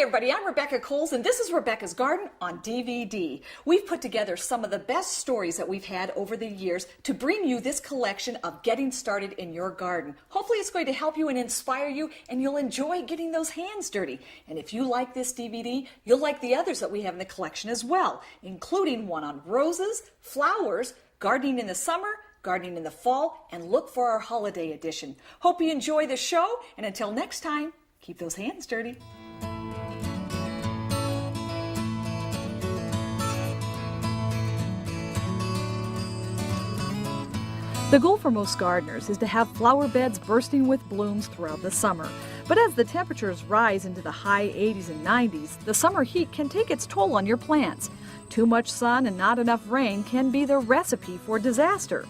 everybody, I'm Rebecca Coles, and this is Rebecca's Garden on DVD. We've put together some of the best stories that we've had over the years to bring you this collection of getting started in your garden. Hopefully it's going to help you and inspire you, and you'll enjoy getting those hands dirty. And if you like this DVD, you'll like the others that we have in the collection as well, including one on roses, flowers, gardening in the summer, gardening in the fall, and look for our holiday edition. Hope you enjoy the show, and until next time, keep those hands dirty. The goal for most gardeners is to have flower beds bursting with blooms throughout the summer. But as the temperatures rise into the high 80s and 90s, the summer heat can take its toll on your plants. Too much sun and not enough rain can be the recipe for disaster.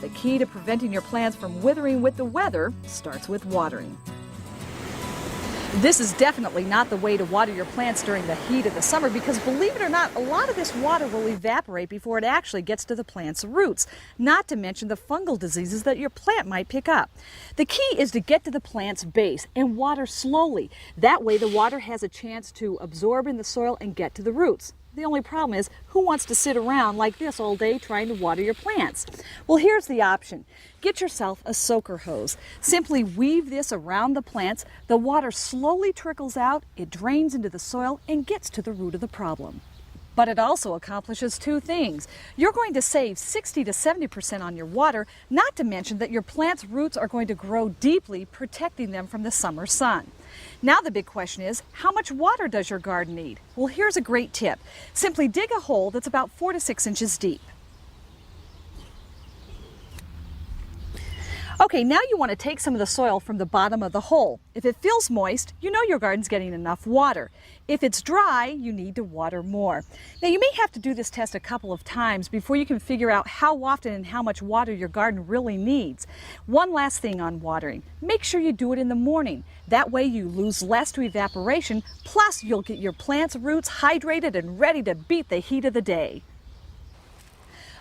The key to preventing your plants from withering with the weather starts with watering. This is definitely not the way to water your plants during the heat of the summer because, believe it or not, a lot of this water will evaporate before it actually gets to the plant's roots, not to mention the fungal diseases that your plant might pick up. The key is to get to the plant's base and water slowly. That way the water has a chance to absorb in the soil and get to the roots. The only problem is, who wants to sit around like this all day trying to water your plants? Well, here's the option. Get yourself a soaker hose. Simply weave this around the plants. The water slowly trickles out, it drains into the soil, and gets to the root of the problem. But it also accomplishes two things. You're going to save 60 to 70% on your water, not to mention that your plant's roots are going to grow deeply, protecting them from the summer sun. Now the big question is, how much water does your garden need? Well, here's a great tip. Simply dig a hole that's about 4 to 6 inches deep. Okay, now you want to take some of the soil from the bottom of the hole. If it feels moist, you know your garden's getting enough water. If it's dry, you need to water more. Now you may have to do this test a couple of times before you can figure out how often and how much water your garden really needs. One last thing on watering. Make sure you do it in the morning. That way you lose less to evaporation, plus you'll get your plant's roots hydrated and ready to beat the heat of the day.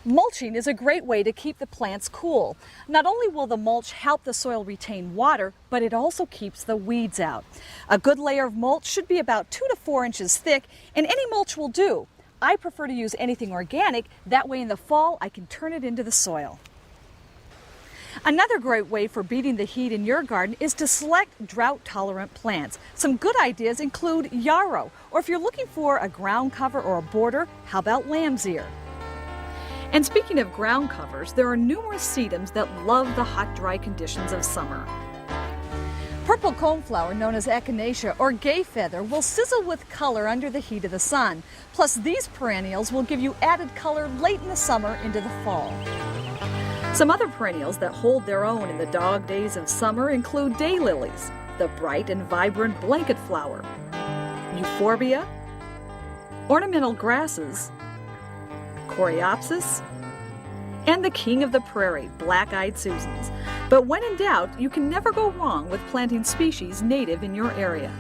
Mulching is a great way to keep the plants cool. Not only will the mulch help the soil retain water, but it also keeps the weeds out. A good layer of mulch should be about 2 to 4 inches thick, and any mulch will do. I prefer to use anything organic, that way in the fall I can turn it into the soil. Another great way for beating the heat in your garden is to select drought-tolerant plants. Some good ideas include yarrow, or if you're looking for a ground cover or a border, how about lamb's ear? And speaking of ground covers, there are numerous sedums that love the hot, dry conditions of summer. Purple coneflower, known as echinacea or gay feather, will sizzle with color under the heat of the sun. Plus, these perennials will give you added color late in the summer into the fall. Some other perennials that hold their own in the dog days of summer include daylilies, the bright and vibrant blanket flower, euphorbia, ornamental grasses, coreopsis, and the king of the prairie, black-eyed Susans. But when in doubt, you can never go wrong with planting species native in your area.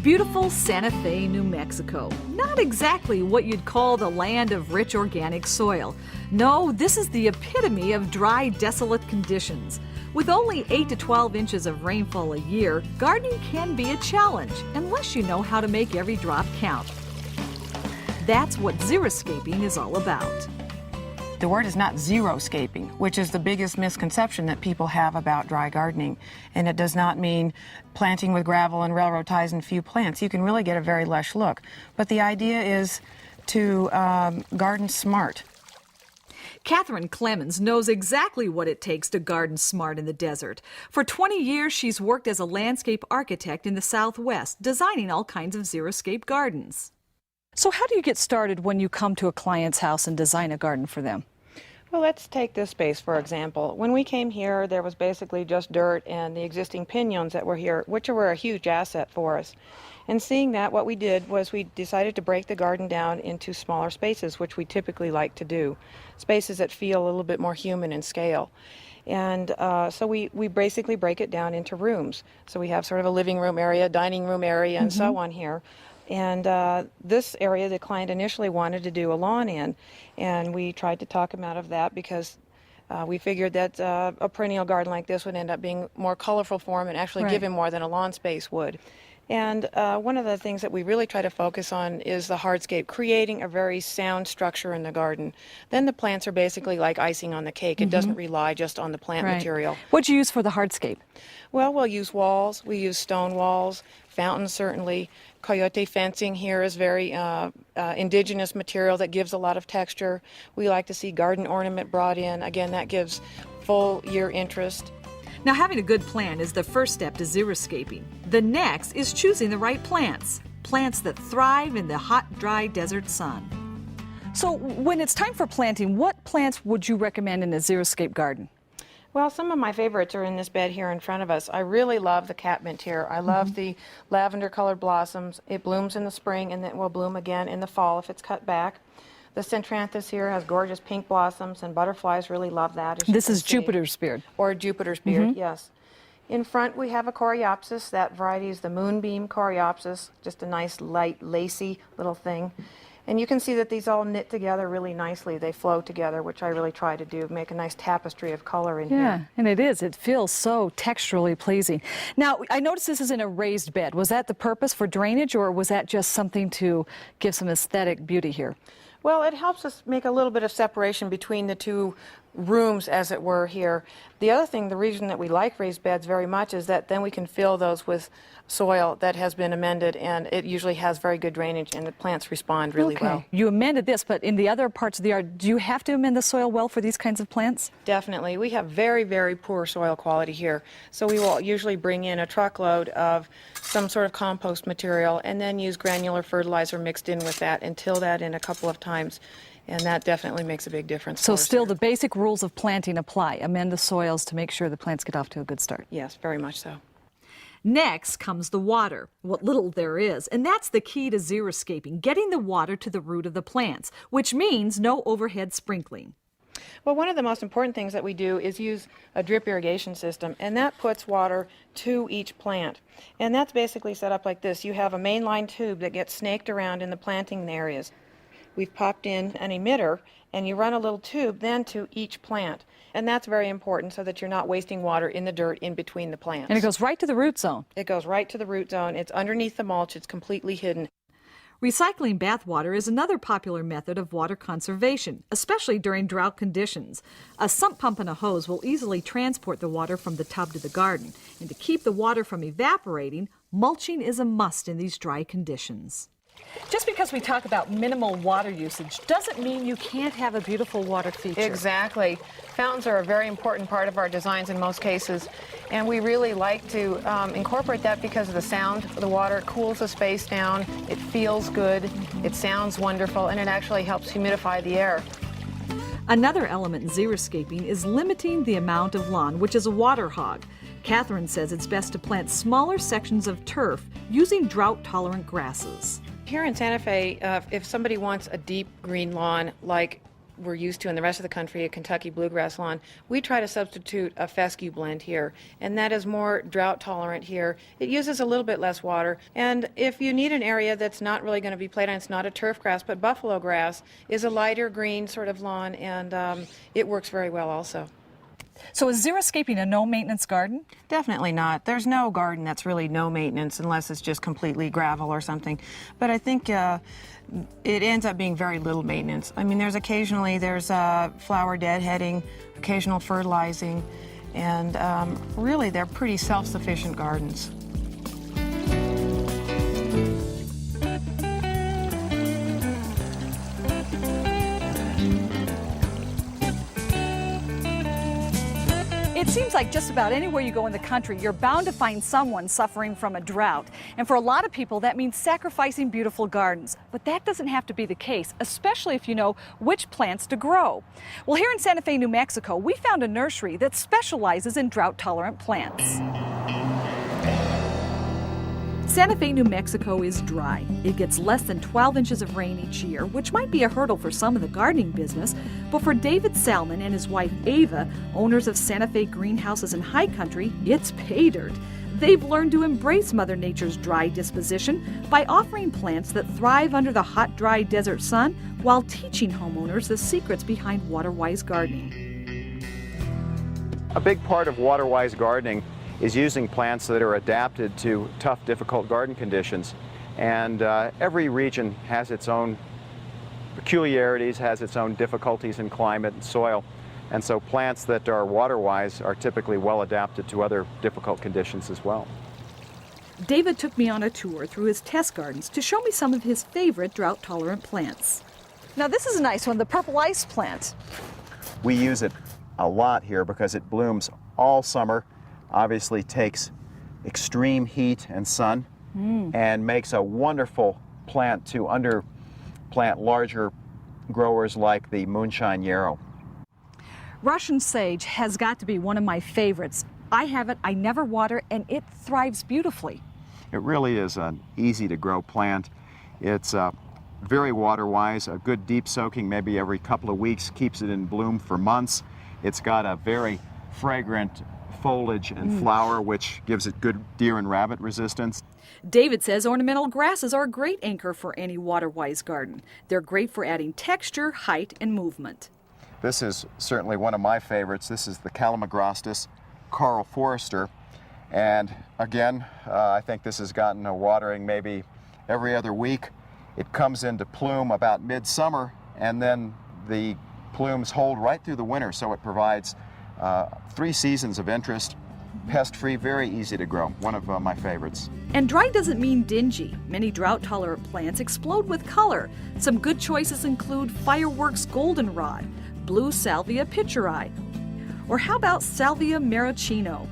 Beautiful Santa Fe, New Mexico. Not exactly what you'd call the land of rich organic soil. No, this is the epitome of dry, desolate conditions. With only 8 to 12 inches of rainfall a year, gardening can be a challenge unless you know how to make every drop count. That's what xeriscaping is all about. The word is not xeriscaping, which is the biggest misconception that people have about dry gardening. And it does not mean planting with gravel and railroad ties and few plants. You can really get a very lush look. But the idea is to garden smart. Catherine Clemens knows exactly what it takes to garden smart in the desert. For 20 years, she's worked as a landscape architect in the Southwest, designing all kinds of xeriscape gardens. So how do you get started when you come to a client's house and design a garden for them? Well, let's take this space, for example. When we came here, there was basically just dirt and the existing piñons that were here, which were a huge asset for us. And seeing that, what we did was we decided to break the garden down into smaller spaces, which we typically like to do, spaces that feel a little bit more human in scale. And so we basically break it down into rooms. So we have sort of a living room area, dining room area, and so on here. And this area the client initially wanted to do a lawn in, and we tried to talk him out of that because we figured that a perennial garden like this would end up being more colorful for him and actually give him more than a lawn space would. And one of the things that we really try to focus on is the hardscape, creating a very sound structure in the garden. Then the plants are basically like icing on the cake. It doesn't rely just on the plant material. What'd you use for the hardscape? Well, we'll use walls. We use stone walls, fountains certainly. Coyote fencing here is very indigenous material that gives a lot of texture. We like to see garden ornament brought in. Again, that gives full year interest. Now, having a good plan is the first step to xeriscaping. The next is choosing the right plants, plants that thrive in the hot, dry desert sun. So when it's time for planting, what plants would you recommend in a xeriscape garden? Well, some of my favorites are in this bed here in front of us. I really love the catmint here. I love the lavender-colored blossoms. It blooms in the spring and then will bloom again in the fall if it's cut back. The Centranthus here has gorgeous pink blossoms, and butterflies really love that. This is Jupiter's beard. Or Jupiter's beard, yes. In front we have a Coreopsis. That variety is the Moonbeam Coreopsis, just a nice, light, lacy little thing. And you can see that these all knit together really nicely. They flow together, which I really try to do, make a nice tapestry of color in here. Yeah, and it is. It feels so texturally pleasing. Now, I noticed this is in a raised bed. Was that the purpose for drainage, or was that just something to give some aesthetic beauty here? Well, it helps us make a little bit of separation between the two rooms, as it were, here. The other thing, the reason that we like raised beds very much is that then we can fill those with soil that has been amended, and it usually has very good drainage, and the plants respond really well. You amended this, but in the other parts of the yard, do you have to amend the soil well for these kinds of plants? Definitely. We have very, very poor soil quality here, so we will usually bring in a truckload of some sort of compost material and then use granular fertilizer mixed in with that and till that in a couple of times. And that definitely makes a big difference. So still the basic rules of planting apply. Amend the soils to make sure the plants get off to a good start. Yes, very much so. Next comes the water, what little there is, and that's the key to xeriscaping, getting the water to the root of the plants, which means no overhead sprinkling. Well, one of the most important things that we do is use a drip irrigation system, and that puts water to each plant. And that's basically set up like this. You have a mainline tube that gets snaked around in the planting areas. We've popped in an emitter, and you run a little tube then to each plant. And that's very important so that you're not wasting water in the dirt in between the plants. And it goes right to the root zone. It goes right to the root zone. It's underneath the mulch. It's completely hidden. Recycling bathwater is another popular method of water conservation, especially during drought conditions. A sump pump and a hose will easily transport the water from the tub to the garden. And to keep the water from evaporating, mulching is a must in these dry conditions. Just because we talk about minimal water usage doesn't mean you can't have a beautiful water feature. Exactly. Fountains are a very important part of our designs in most cases, and we really like to incorporate that because of the sound of the water. It cools the space down, it feels good, it sounds wonderful, and it actually helps humidify the air. Another element in xeriscaping is limiting the amount of lawn, which is a water hog. Catherine says it's best to plant smaller sections of turf using drought-tolerant grasses. Here in Santa Fe, if somebody wants a deep green lawn like we're used to in the rest of the country, a Kentucky bluegrass lawn, we try to substitute a fescue blend here, and that is more drought tolerant here. It uses a little bit less water, and if you need an area that's not really going to be played on, it's not a turf grass, but buffalo grass is a lighter green sort of lawn, and it works very well also. So is xeriscaping a no-maintenance garden? Definitely not. There's no garden that's really no maintenance unless it's just completely gravel or something. But I think it ends up being very little maintenance. I mean, there's flower deadheading, occasional fertilizing, and really they're pretty self-sufficient gardens. It seems like just about anywhere you go in the country, you're bound to find someone suffering from a drought. And for a lot of people, that means sacrificing beautiful gardens. But that doesn't have to be the case, especially if you know which plants to grow. Well, here in Santa Fe, New Mexico, we found a nursery that specializes in drought-tolerant plants. Santa Fe, New Mexico is dry. It gets less than 12 inches of rain each year, which might be a hurdle for some of the gardening business, but for David Salmon and his wife Ava, owners of Santa Fe greenhouses in High Country, it's pay dirt. They've learned to embrace Mother Nature's dry disposition by offering plants that thrive under the hot, dry desert sun while teaching homeowners the secrets behind water-wise gardening. A big part of water-wise gardening is using plants that are adapted to tough, difficult garden conditions. And every region has its own peculiarities, has its own difficulties in climate and soil. And so plants that are water-wise are typically well adapted to other difficult conditions as well. David took me on a tour through his test gardens to show me some of his favorite drought-tolerant plants. Now this is a nice one, the purple ice plant. We use it a lot here because it blooms all summer, obviously takes extreme heat and sun, and makes a wonderful plant to underplant larger growers like the moonshine yarrow. Russian sage has got to be one of my favorites. I have it, I never water, and it thrives beautifully. It really is an easy to grow plant. It's very water wise, a good deep soaking maybe every couple of weeks keeps it in bloom for months. It's got a very fragrant foliage and flower which gives it good deer and rabbit resistance. David says ornamental grasses are a great anchor for any water-wise garden. They're great for adding texture, height, and movement. This is certainly one of my favorites. This is the Calamagrostis Carl Forrester. And again, I think this has gotten a watering maybe every other week. It comes into plume about midsummer, and then the plumes hold right through the winter, so it provides 3 seasons of interest. Pest-free, very easy to grow. One of my favorites. And dry doesn't mean dingy. Many drought-tolerant plants explode with color. Some good choices include Fireworks Goldenrod, Blue Salvia pitcheri, or how about Salvia maraschino?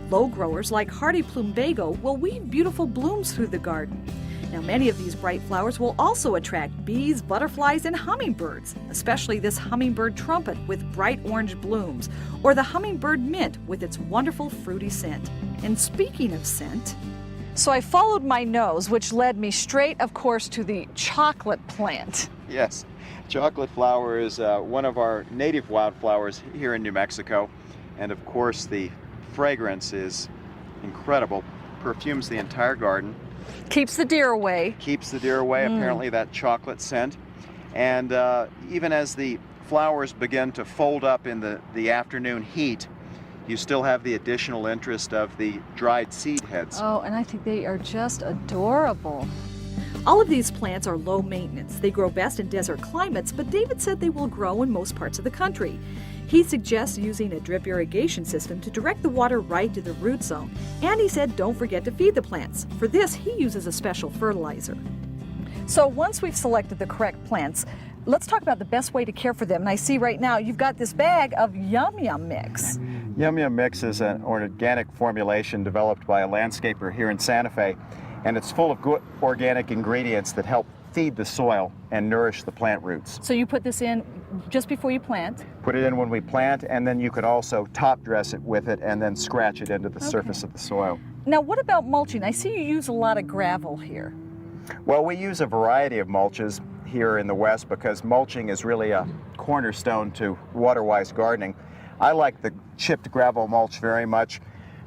Low growers like hardy plumbago will weave beautiful blooms through the garden. Now, many of these bright flowers will also attract bees, butterflies, and hummingbirds, especially this hummingbird trumpet with bright orange blooms, or the hummingbird mint with its wonderful fruity scent. And speaking of scent, so I followed my nose, which led me straight, of course, to the chocolate plant. Yes, chocolate flower is one of our native wildflowers here in New Mexico. And of course, the fragrance is incredible, perfumes the entire garden. Keeps the deer away. Keeps the deer away, apparently, that chocolate scent. And even as the flowers begin to fold up in the afternoon heat, you still have the additional interest of the dried seed heads. Oh, and I think they are just adorable. All of these plants are low maintenance. They grow best in desert climates, but David said they will grow in most parts of the country. He suggests using a drip irrigation system to direct the water right to the root zone. And he said don't forget to feed the plants. For this, he uses a special fertilizer. So once we've selected the correct plants, let's talk about the best way to care for them. And I see right now you've got this bag of Yum Yum Mix. Yum Yum Mix is an organic formulation developed by a landscaper here in Santa Fe. And it's full of good organic ingredients that help feed the soil and nourish the plant roots. So you put this in just before you plant? Put it in when we plant, and then you could also top dress it with it and then scratch it into the surface of the soil. Now what about mulching? I see you use a lot of gravel here. Well, we use a variety of mulches here in the West because mulching is really a cornerstone to water-wise gardening. I like the chipped gravel mulch very much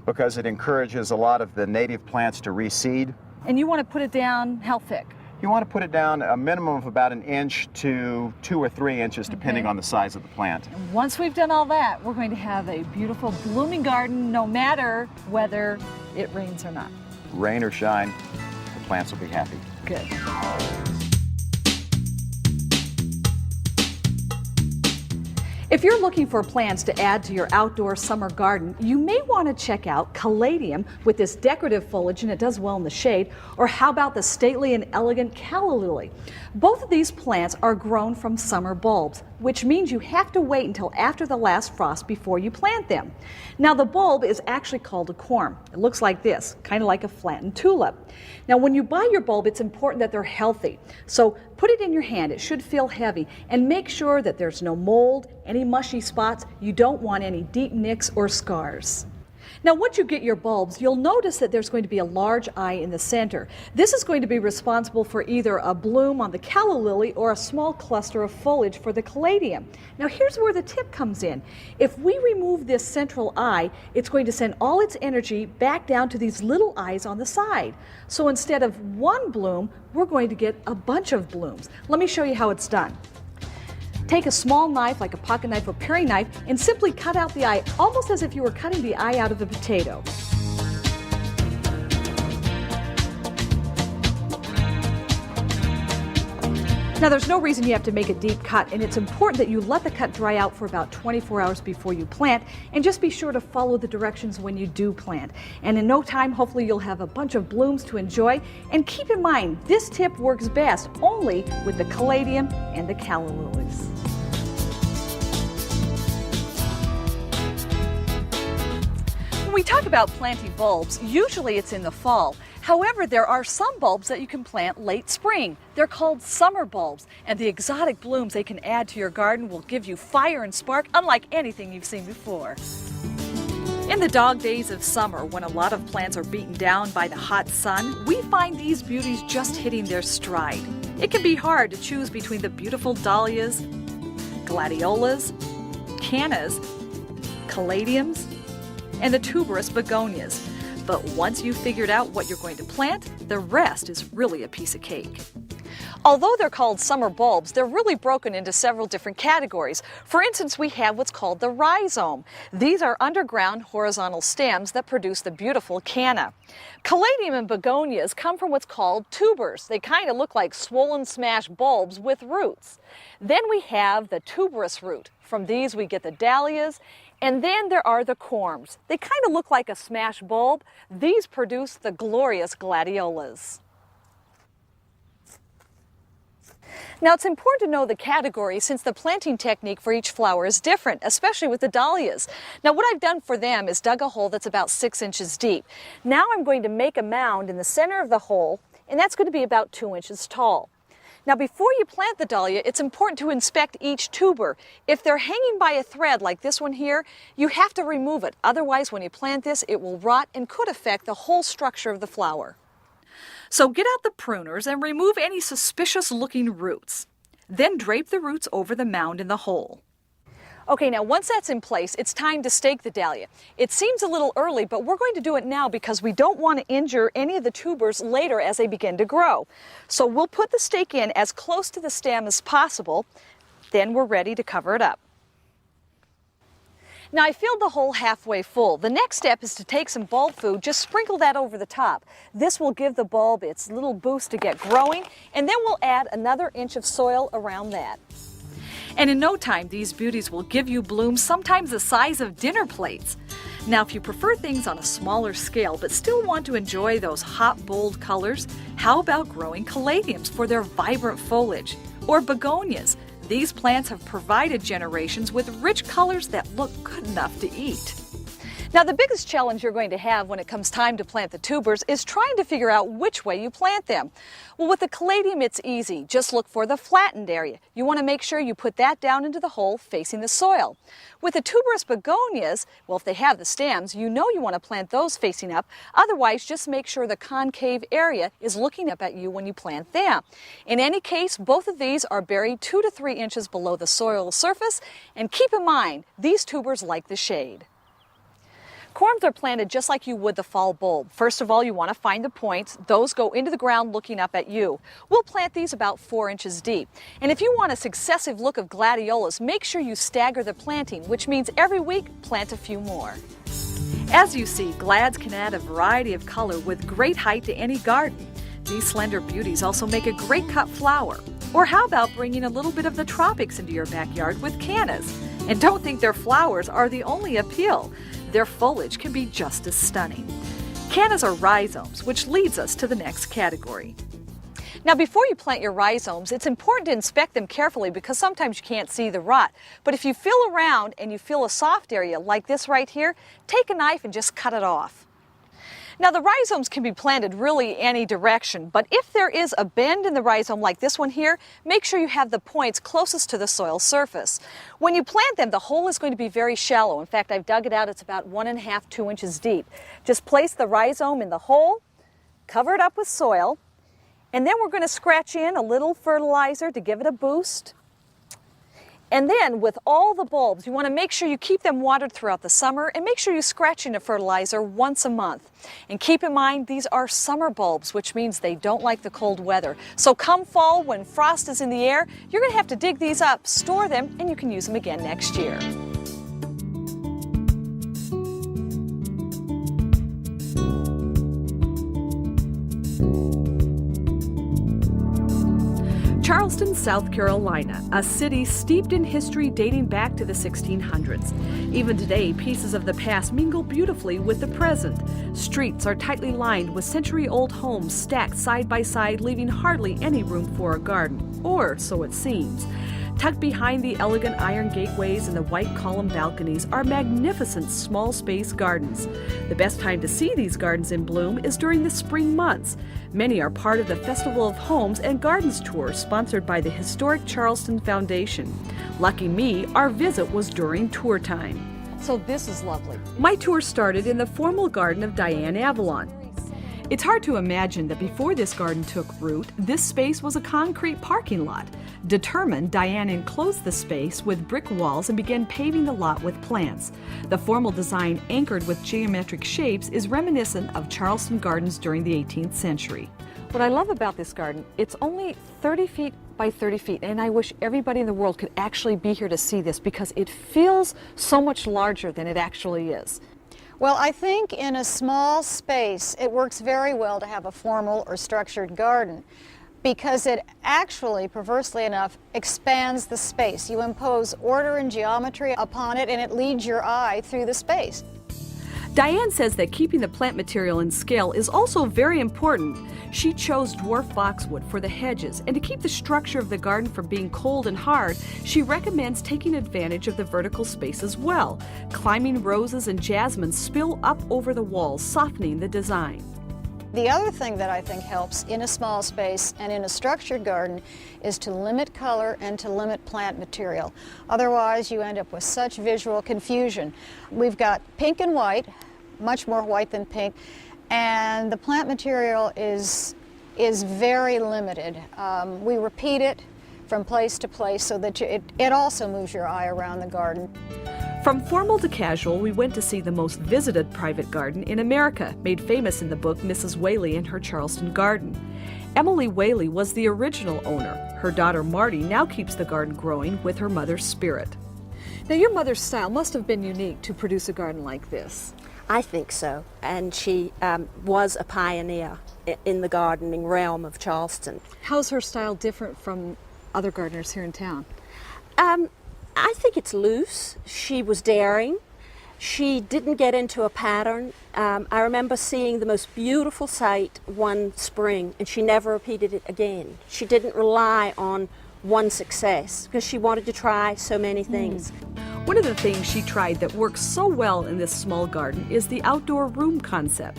because it encourages a lot of the native plants to reseed. And you want to put it down how thick? You want to put it down a minimum of about 1 inch to 2 or 3 inches, depending on the size of the plant. And once we've done all that, we're going to have a beautiful blooming garden, no matter whether it rains or not. Rain or shine, the plants will be happy. Good. If you're looking for plants to add to your outdoor summer garden, you may want to check out Caladium with this decorative foliage, and it does well in the shade, or how about the stately and elegant calla lily? Both of these plants are grown from summer bulbs, which means you have to wait until after the last frost before you plant them. Now the bulb is actually called a corm. It looks like this, kind of like a flattened tulip. Now when you buy your bulb, it's important that they're healthy. So put it in your hand, it should feel heavy, and make sure that there's no mold, any mushy spots. You don't want any deep nicks or scars. Now, once you get your bulbs, you'll notice that there's going to be a large eye in the center. This is going to be responsible for either a bloom on the calla lily or a small cluster of foliage for the caladium. Now, here's where the tip comes in. If we remove this central eye, it's going to send all its energy back down to these little eyes on the side. So instead of one bloom, we're going to get a bunch of blooms. Let me show you how it's done. Take a small knife, like a pocket knife or paring knife, and simply cut out the eye, almost as if you were cutting the eye out of a potato. Now, there's no reason you have to make a deep cut, and it's important that you let the cut dry out for about 24 hours before you plant, and just be sure to follow the directions when you do plant. And in no time, hopefully you'll have a bunch of blooms to enjoy. And keep in mind, this tip works best only with the caladium and the calla lilies. When we talk about planting bulbs, usually it's in the fall. However, there are some bulbs that you can plant late spring. They're called summer bulbs, and the exotic blooms they can add to your garden will give you fire and spark unlike anything you've seen before. In the dog days of summer, when a lot of plants are beaten down by the hot sun, we find these beauties just hitting their stride. It can be hard to choose between the beautiful dahlias, gladiolas, cannas, caladiums, and the tuberous begonias. But once you've figured out what you're going to plant, the rest is really a piece of cake. Although they're called summer bulbs, they're really broken into several different categories. For instance, we have what's called the rhizome. These are underground horizontal stems that produce the beautiful canna. Caladium and begonias come from what's called tubers. They kind of look like swollen smash bulbs with roots. Then we have the tuberous root. From these we get the dahlias. And then there are the corms. They kind of look like a smash bulb. These produce the glorious gladiolas. Now, it's important to know the category since the planting technique for each flower is different, especially with the dahlias. Now, what I've done for them is dug a hole that's about 6 inches deep. Now I'm going to make a mound in the center of the hole, and that's going to be about 2 inches tall. Now, before you plant the dahlia, it's important to inspect each tuber. If they're hanging by a thread like this one here, you have to remove it. Otherwise, when you plant this, it will rot and could affect the whole structure of the flower. So get out the pruners and remove any suspicious-looking roots. Then drape the roots over the mound in the hole. Okay, now once that's in place, it's time to stake the dahlia. It seems a little early, but we're going to do it now because we don't want to injure any of the tubers later as they begin to grow. So we'll put the stake in as close to the stem as possible, then we're ready to cover it up. Now, I filled the hole halfway full. The next step is to take some bulb food, just sprinkle that over the top. This will give the bulb its little boost to get growing, and then we'll add another inch of soil around that. And in no time, these beauties will give you blooms sometimes the size of dinner plates. Now, if you prefer things on a smaller scale but still want to enjoy those hot, bold colors, how about growing caladiums for their vibrant foliage? Or begonias? These plants have provided generations with rich colors that look good enough to eat. Now, the biggest challenge you're going to have when it comes time to plant the tubers is trying to figure out which way you plant them. Well, with the caladium, it's easy. Just look for the flattened area. You want to make sure you put that down into the hole facing the soil. With the tuberous begonias, well, if they have the stems, you know you want to plant those facing up. Otherwise, just make sure the concave area is looking up at you when you plant them. In any case, both of these are buried 2 to 3 inches below the soil surface. And keep in mind, these tubers like the shade. Corms are planted just like you would the fall bulb. First of all, you want to find the points. Those go into the ground looking up at you. We'll plant these about 4 inches deep. And if you want a successive look of gladiolas, make sure you stagger the planting, which means every week plant a few more. As you see, glads can add a variety of color with great height to any garden. These slender beauties also make a great cut flower. Or how about bringing a little bit of the tropics into your backyard with cannas? And don't think their flowers are the only appeal. Their foliage can be just as stunning. Cannas are rhizomes, which leads us to the next category. Now, before you plant your rhizomes, it's important to inspect them carefully because sometimes you can't see the rot. But if you feel around and you feel a soft area like this right here, take a knife and just cut it off. Now the rhizomes can be planted really any direction, but if there is a bend in the rhizome like this one here, make sure you have the points closest to the soil surface. When you plant them, the hole is going to be very shallow. In fact, I've dug it out, it's about 1.5 to 2 inches deep. Just place the rhizome in the hole, cover it up with soil, and then we're going to scratch in a little fertilizer to give it a boost. And then with all the bulbs, you want to make sure you keep them watered throughout the summer and make sure you scratch in a fertilizer once a month. And keep in mind, these are summer bulbs, which means they don't like the cold weather. So come fall, when frost is in the air, you're going to have to dig these up, store them, and you can use them again next year. Charleston, South Carolina, a city steeped in history dating back to the 1600s. Even today, pieces of the past mingle beautifully with the present. Streets are tightly lined with century-old homes stacked side by side, leaving hardly any room for a garden, or so it seems. Tucked behind the elegant iron gateways and the white column balconies are magnificent small space gardens. The best time to see these gardens in bloom is during the spring months. Many are part of the Festival of Homes and Gardens tour sponsored by the historic Charleston Foundation. Lucky me, our visit was during tour time. So this is lovely. My tour started in the formal garden of Diane Avalon. It's hard to imagine that before this garden took root, this space was a concrete parking lot. Determined, Diane enclosed the space with brick walls and began paving the lot with plants. The formal design, anchored with geometric shapes, is reminiscent of Charleston gardens during the 18th century. What I love about this garden, it's only 30 feet by 30 feet, and I wish everybody in the world could actually be here to see this because it feels so much larger than it actually is. Well, I think in a small space, it works very well to have a formal or structured garden because it actually, perversely enough, expands the space. You impose order and geometry upon it, and it leads your eye through the space. Diane says that keeping the plant material in scale is also very important. She chose dwarf boxwood for the hedges, and to keep the structure of the garden from being cold and hard, she recommends taking advantage of the vertical space as well. Climbing roses and jasmine spill up over the walls, softening the design. The other thing that I think helps in a small space and in a structured garden is to limit color and to limit plant material. Otherwise, you end up with such visual confusion. We've got pink and white, much more white than pink, and the plant material is very limited. We repeat it from place to place so that it also moves your eye around the garden. From formal to casual, we went to see the most visited private garden in America, made famous in the book Mrs. Whaley and Her Charleston Garden. Emily Whaley was the original owner. Her daughter Marty now keeps the garden growing with her mother's spirit. Now, your mother's style must have been unique to produce a garden like this. I think so, and she was a pioneer in the gardening realm of Charleston. How's her style different from other gardeners here in town? I think it's loose. She was daring. She didn't get into a pattern. I remember seeing the most beautiful sight one spring, and she never repeated it again. She didn't rely on one success because she wanted to try so many things. One of the things she tried that works so well in this small garden is the outdoor room concept.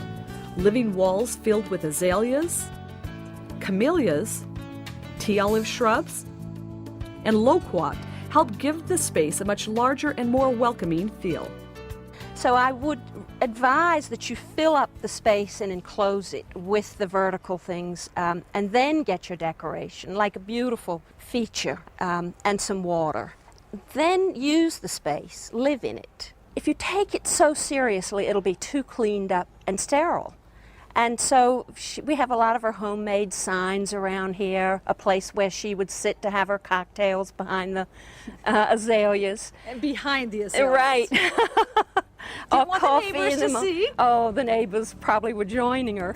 Living walls filled with azaleas, camellias, tea olive shrubs, and loquat help give the space a much larger and more welcoming feel. So I would advise that you fill up the space and enclose it with the vertical things, and then get your decoration, like a beautiful feature and some water. Then use the space, live in it. If you take it so seriously, it'll be too cleaned up and sterile. And so we have a lot of her homemade signs around here, a place where she would sit to have her cocktails behind the azaleas. And behind the azaleas. Right. Do you want the neighbors to see? Oh, the neighbors probably were joining her.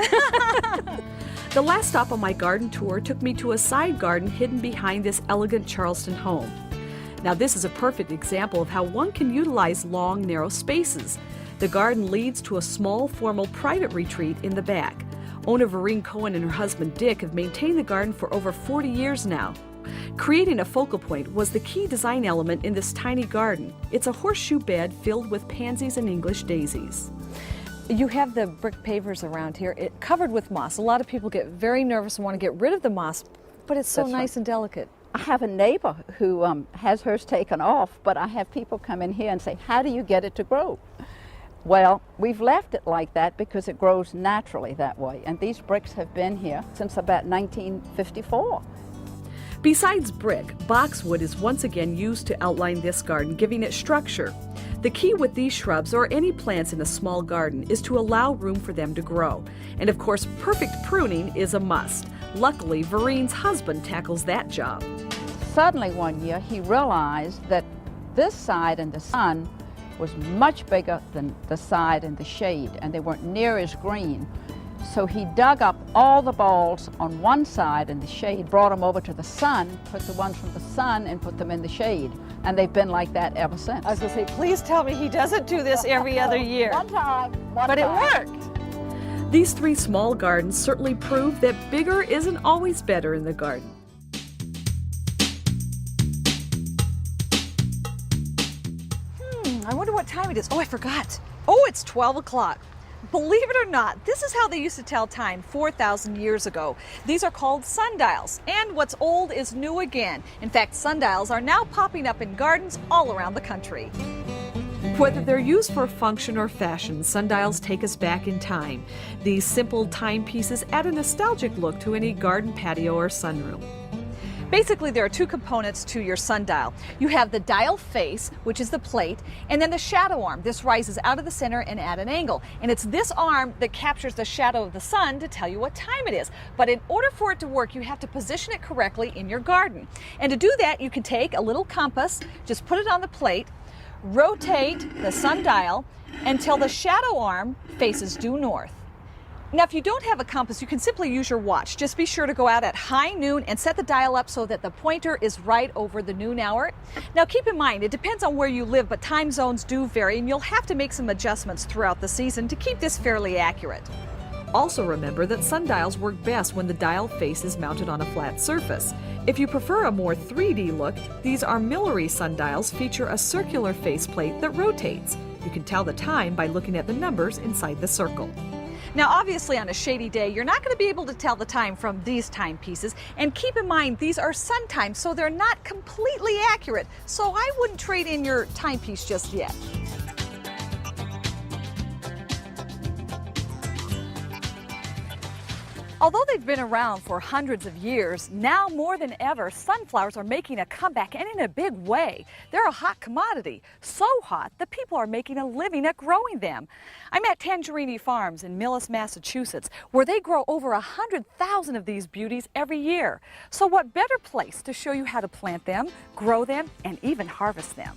The last stop on my garden tour took me to a side garden hidden behind this elegant Charleston home. Now, this is a perfect example of how one can utilize long, narrow spaces. The garden leads to a small, formal private retreat in the back. Owner Vereen Cohen and her husband Dick have maintained the garden for over 40 years now. Creating a focal point was the key design element in this tiny garden. It's a horseshoe bed filled with pansies and English daisies. You have the brick pavers around here, covered with moss. A lot of people get very nervous and want to get rid of the moss, but it's so That's nice right. and delicate. I have a neighbor who has hers taken off, but I have people come in here and say, how do you get it to grow? Well, we've left it like that because it grows naturally that way. And these bricks have been here since about 1954. Besides brick, boxwood is once again used to outline this garden, giving it structure. The key with these shrubs or any plants in a small garden is to allow room for them to grow. And of course, perfect pruning is a must. Luckily, Verine's husband tackles that job. Suddenly one year he realized that this side in the sun was much bigger than the side in the shade, and they weren't near as green. So he dug up all the balls on one side in the shade, brought them over to the sun, put the ones from the sun and put them in the shade. And they've been like that ever since. I was going to say, please tell me he doesn't do this every other year. One time. But it worked. These 3 small gardens certainly prove that bigger isn't always better in the garden. I wonder what time it is. Oh, I forgot. Oh, it's 12 o'clock. Believe it or not, this is how they used to tell time 4,000 years ago. These are called sundials, and what's old is new again. In fact, sundials are now popping up in gardens all around the country. Whether they're used for function or fashion, sundials take us back in time. These simple timepieces add a nostalgic look to any garden patio or sunroom. Basically, there are 2 components to your sundial. You have the dial face, which is the plate, and then the shadow arm. This rises out of the center and at an angle. And it's this arm that captures the shadow of the sun to tell you what time it is. But in order for it to work, you have to position it correctly in your garden. And to do that, you can take a little compass, just put it on the plate, rotate the sundial until the shadow arm faces due north. Now, if you don't have a compass, you can simply use your watch. Just be sure to go out at high noon and set the dial up so that the pointer is right over the noon hour. Now, keep in mind, it depends on where you live, but time zones do vary, and you'll have to make some adjustments throughout the season to keep this fairly accurate. Also remember that sundials work best when the dial face is mounted on a flat surface. If you prefer a more 3D look, these armillary sundials feature a circular faceplate that rotates. You can tell the time by looking at the numbers inside the circle. Now, obviously, on a shady day, you're not going to be able to tell the time from these timepieces. And keep in mind, these are sun times, so they're not completely accurate. So I wouldn't trade in your timepiece just yet. Although they've been around for hundreds of years, now more than ever, sunflowers are making a comeback, and in a big way. They're a hot commodity, so hot that people are making a living at growing them. I'm at Tangerini Farms in Millis, Massachusetts, where they grow over 100,000 of these beauties every year. So what better place to show you how to plant them, grow them, and even harvest them?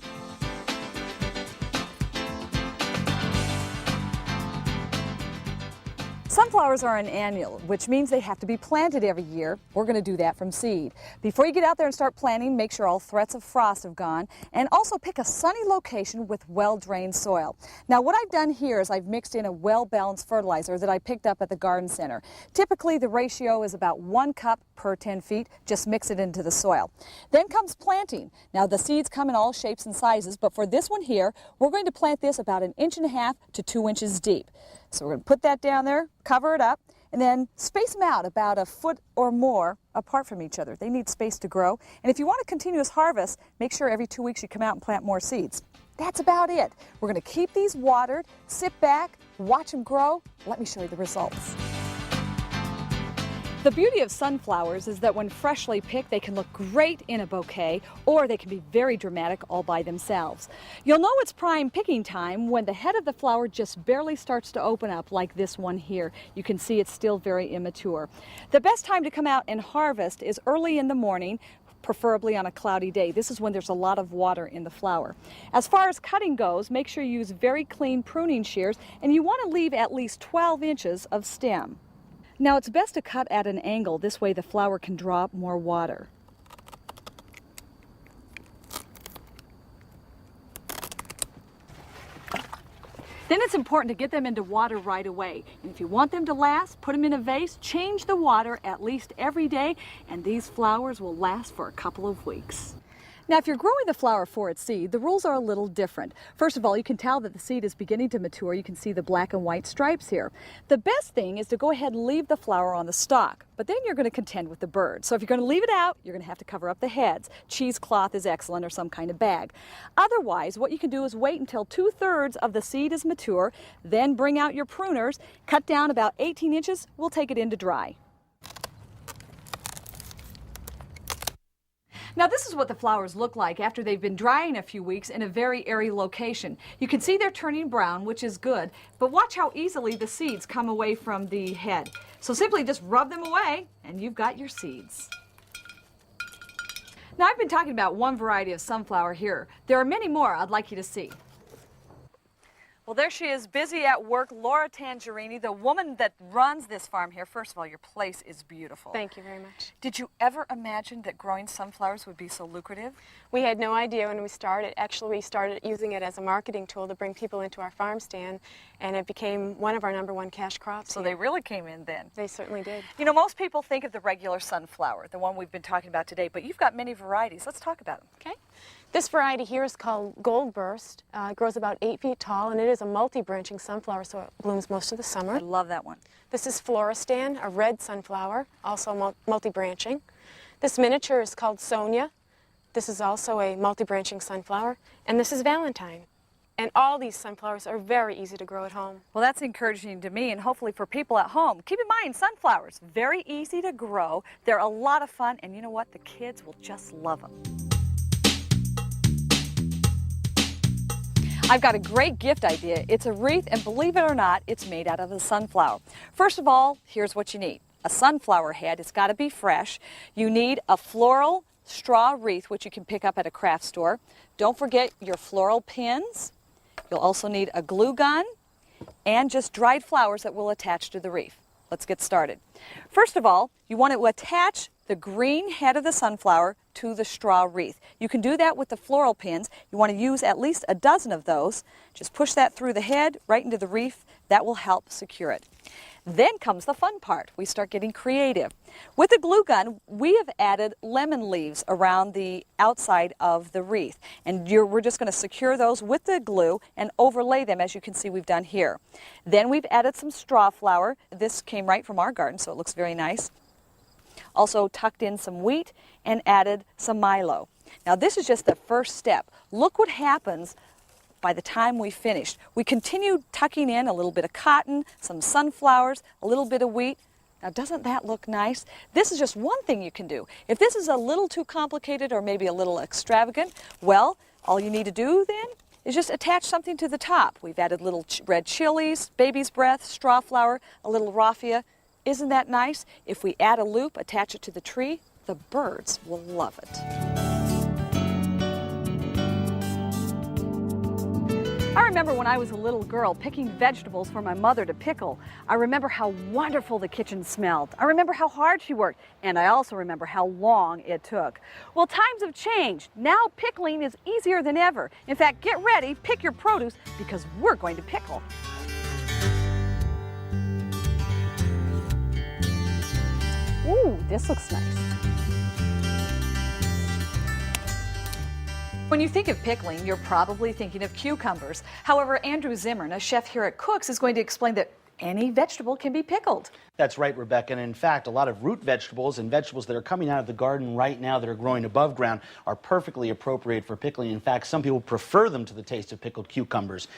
Sunflowers are an annual, which means they have to be planted every year. We're going to do that from seed. Before you get out there and start planting, make sure all threats of frost have gone, and also pick a sunny location with well-drained soil. Now, what I've done here is I've mixed in a well-balanced fertilizer that I picked up at the garden center. Typically, the ratio is about 1 cup per 10 feet. Just mix it into the soil. Then comes planting. Now, the seeds come in all shapes and sizes, but for this one here, we're going to plant this about 1.5 inches to 2 inches deep. So we're going to put that down there, cover it up, and then space them out about 1 foot or more apart from each other. They need space to grow. And if you want a continuous harvest, make sure every 2 weeks you come out and plant more seeds. That's about it. We're going to keep these watered, sit back, watch them grow. Let me show you the results. The beauty of sunflowers is that when freshly picked, they can look great in a bouquet, or they can be very dramatic all by themselves. You'll know it's prime picking time when the head of the flower just barely starts to open up, like this one here. You can see it's still very immature. The best time to come out and harvest is early in the morning, preferably on a cloudy day. This is when there's a lot of water in the flower. As far as cutting goes, make sure you use very clean pruning shears, and you want to leave at least 12 inches of stem. Now, it's best to cut at an angle. This way the flower can draw up more water. Then it's important to get them into water right away. And if you want them to last, put them in a vase, change the water at least every day, and these flowers will last for a couple of weeks. Now, if you're growing the flower for its seed, the rules are a little different. First of all, you can tell that the seed is beginning to mature. You can see the black and white stripes here. The best thing is to go ahead and leave the flower on the stalk, but then you're going to contend with the birds. So if you're going to leave it out, you're going to have to cover up the heads. Cheesecloth is excellent, or some kind of bag. Otherwise, what you can do is wait until 2/3 of the seed is mature, then bring out your pruners, cut down about 18 inches. We'll take it in to dry. Now, this is what the flowers look like after they've been drying a few weeks in a very airy location. You can see they're turning brown, which is good, but watch how easily the seeds come away from the head. So simply just rub them away and you've got your seeds. Now, I've been talking about one variety of sunflower here. There are many more I'd like you to see. Well, there she is, busy at work, Laura Tangerini, the woman that runs this farm here. First of all, your place is beautiful. Thank you very much. Did you ever imagine that growing sunflowers would be so lucrative? We had no idea when we started. Actually, we started using it as a marketing tool to bring people into our farm stand, and it became one of our #1 cash crops. So they really came in then. They certainly did. You know, most people think of the regular sunflower, the one we've been talking about today, but you've got many varieties. Let's talk about them. Okay. This variety here is called Gold Burst. It grows about 8 feet tall, and it is a multi-branching sunflower, so it blooms most of the summer. I love that one. This is Floristan, a red sunflower, also multi-branching. This miniature is called Sonia. This is also a multi-branching sunflower. And this is Valentine. And all these sunflowers are very easy to grow at home. Well, that's encouraging to me and hopefully for people at home. Keep in mind, sunflowers, very easy to grow. They're a lot of fun, and you know what? The kids will just love them. I've got a great gift idea. It's a wreath, and believe it or not, it's made out of a sunflower. First of all, here's what you need. A sunflower head. It's got to be fresh. You need a floral straw wreath, which you can pick up at a craft store. Don't forget your floral pins. You'll also need a glue gun and just dried flowers that will attach to the wreath. Let's get started. First of all, you want to attach the green head of the sunflower to the straw wreath. You can do that with the floral pins. You want to use at least a dozen of those. Just push that through the head, right into the wreath. That will help secure it. Then comes the fun part. We start getting creative. With the glue gun, we have added lemon leaves around the outside of the wreath. And we're just going to secure those with the glue and overlay them, as you can see we've done here. Then we've added some straw flower. This came right from our garden, so it looks very nice. Also tucked in some wheat and added some Milo. Now, this is just the first step. Look what happens by the time we finished. We continued tucking in a little bit of cotton, some sunflowers, a little bit of wheat. Now, doesn't that look nice? This is just one thing you can do. If this is a little too complicated or maybe a little extravagant, well, all you need to do then is just attach something to the top. We've added little red chilies, baby's breath, straw flower, a little raffia. Isn't that nice? If we add a loop, attach it to the tree, the birds will love it. I remember when I was a little girl picking vegetables for my mother to pickle. I remember how wonderful the kitchen smelled. I remember how hard she worked, and I also remember how long it took. Well, times have changed. Now pickling is easier than ever. In fact, get ready, pick your produce, because we're going to pickle. Ooh, this looks nice. When you think of pickling, you're probably thinking of cucumbers. However, Andrew Zimmern, a chef here at Cook's, is going to explain that any vegetable can be pickled. That's right, Rebecca. And in fact, a lot of root vegetables and vegetables that are coming out of the garden right now that are growing above ground are perfectly appropriate for pickling. In fact, some people prefer them to the taste of pickled cucumbers.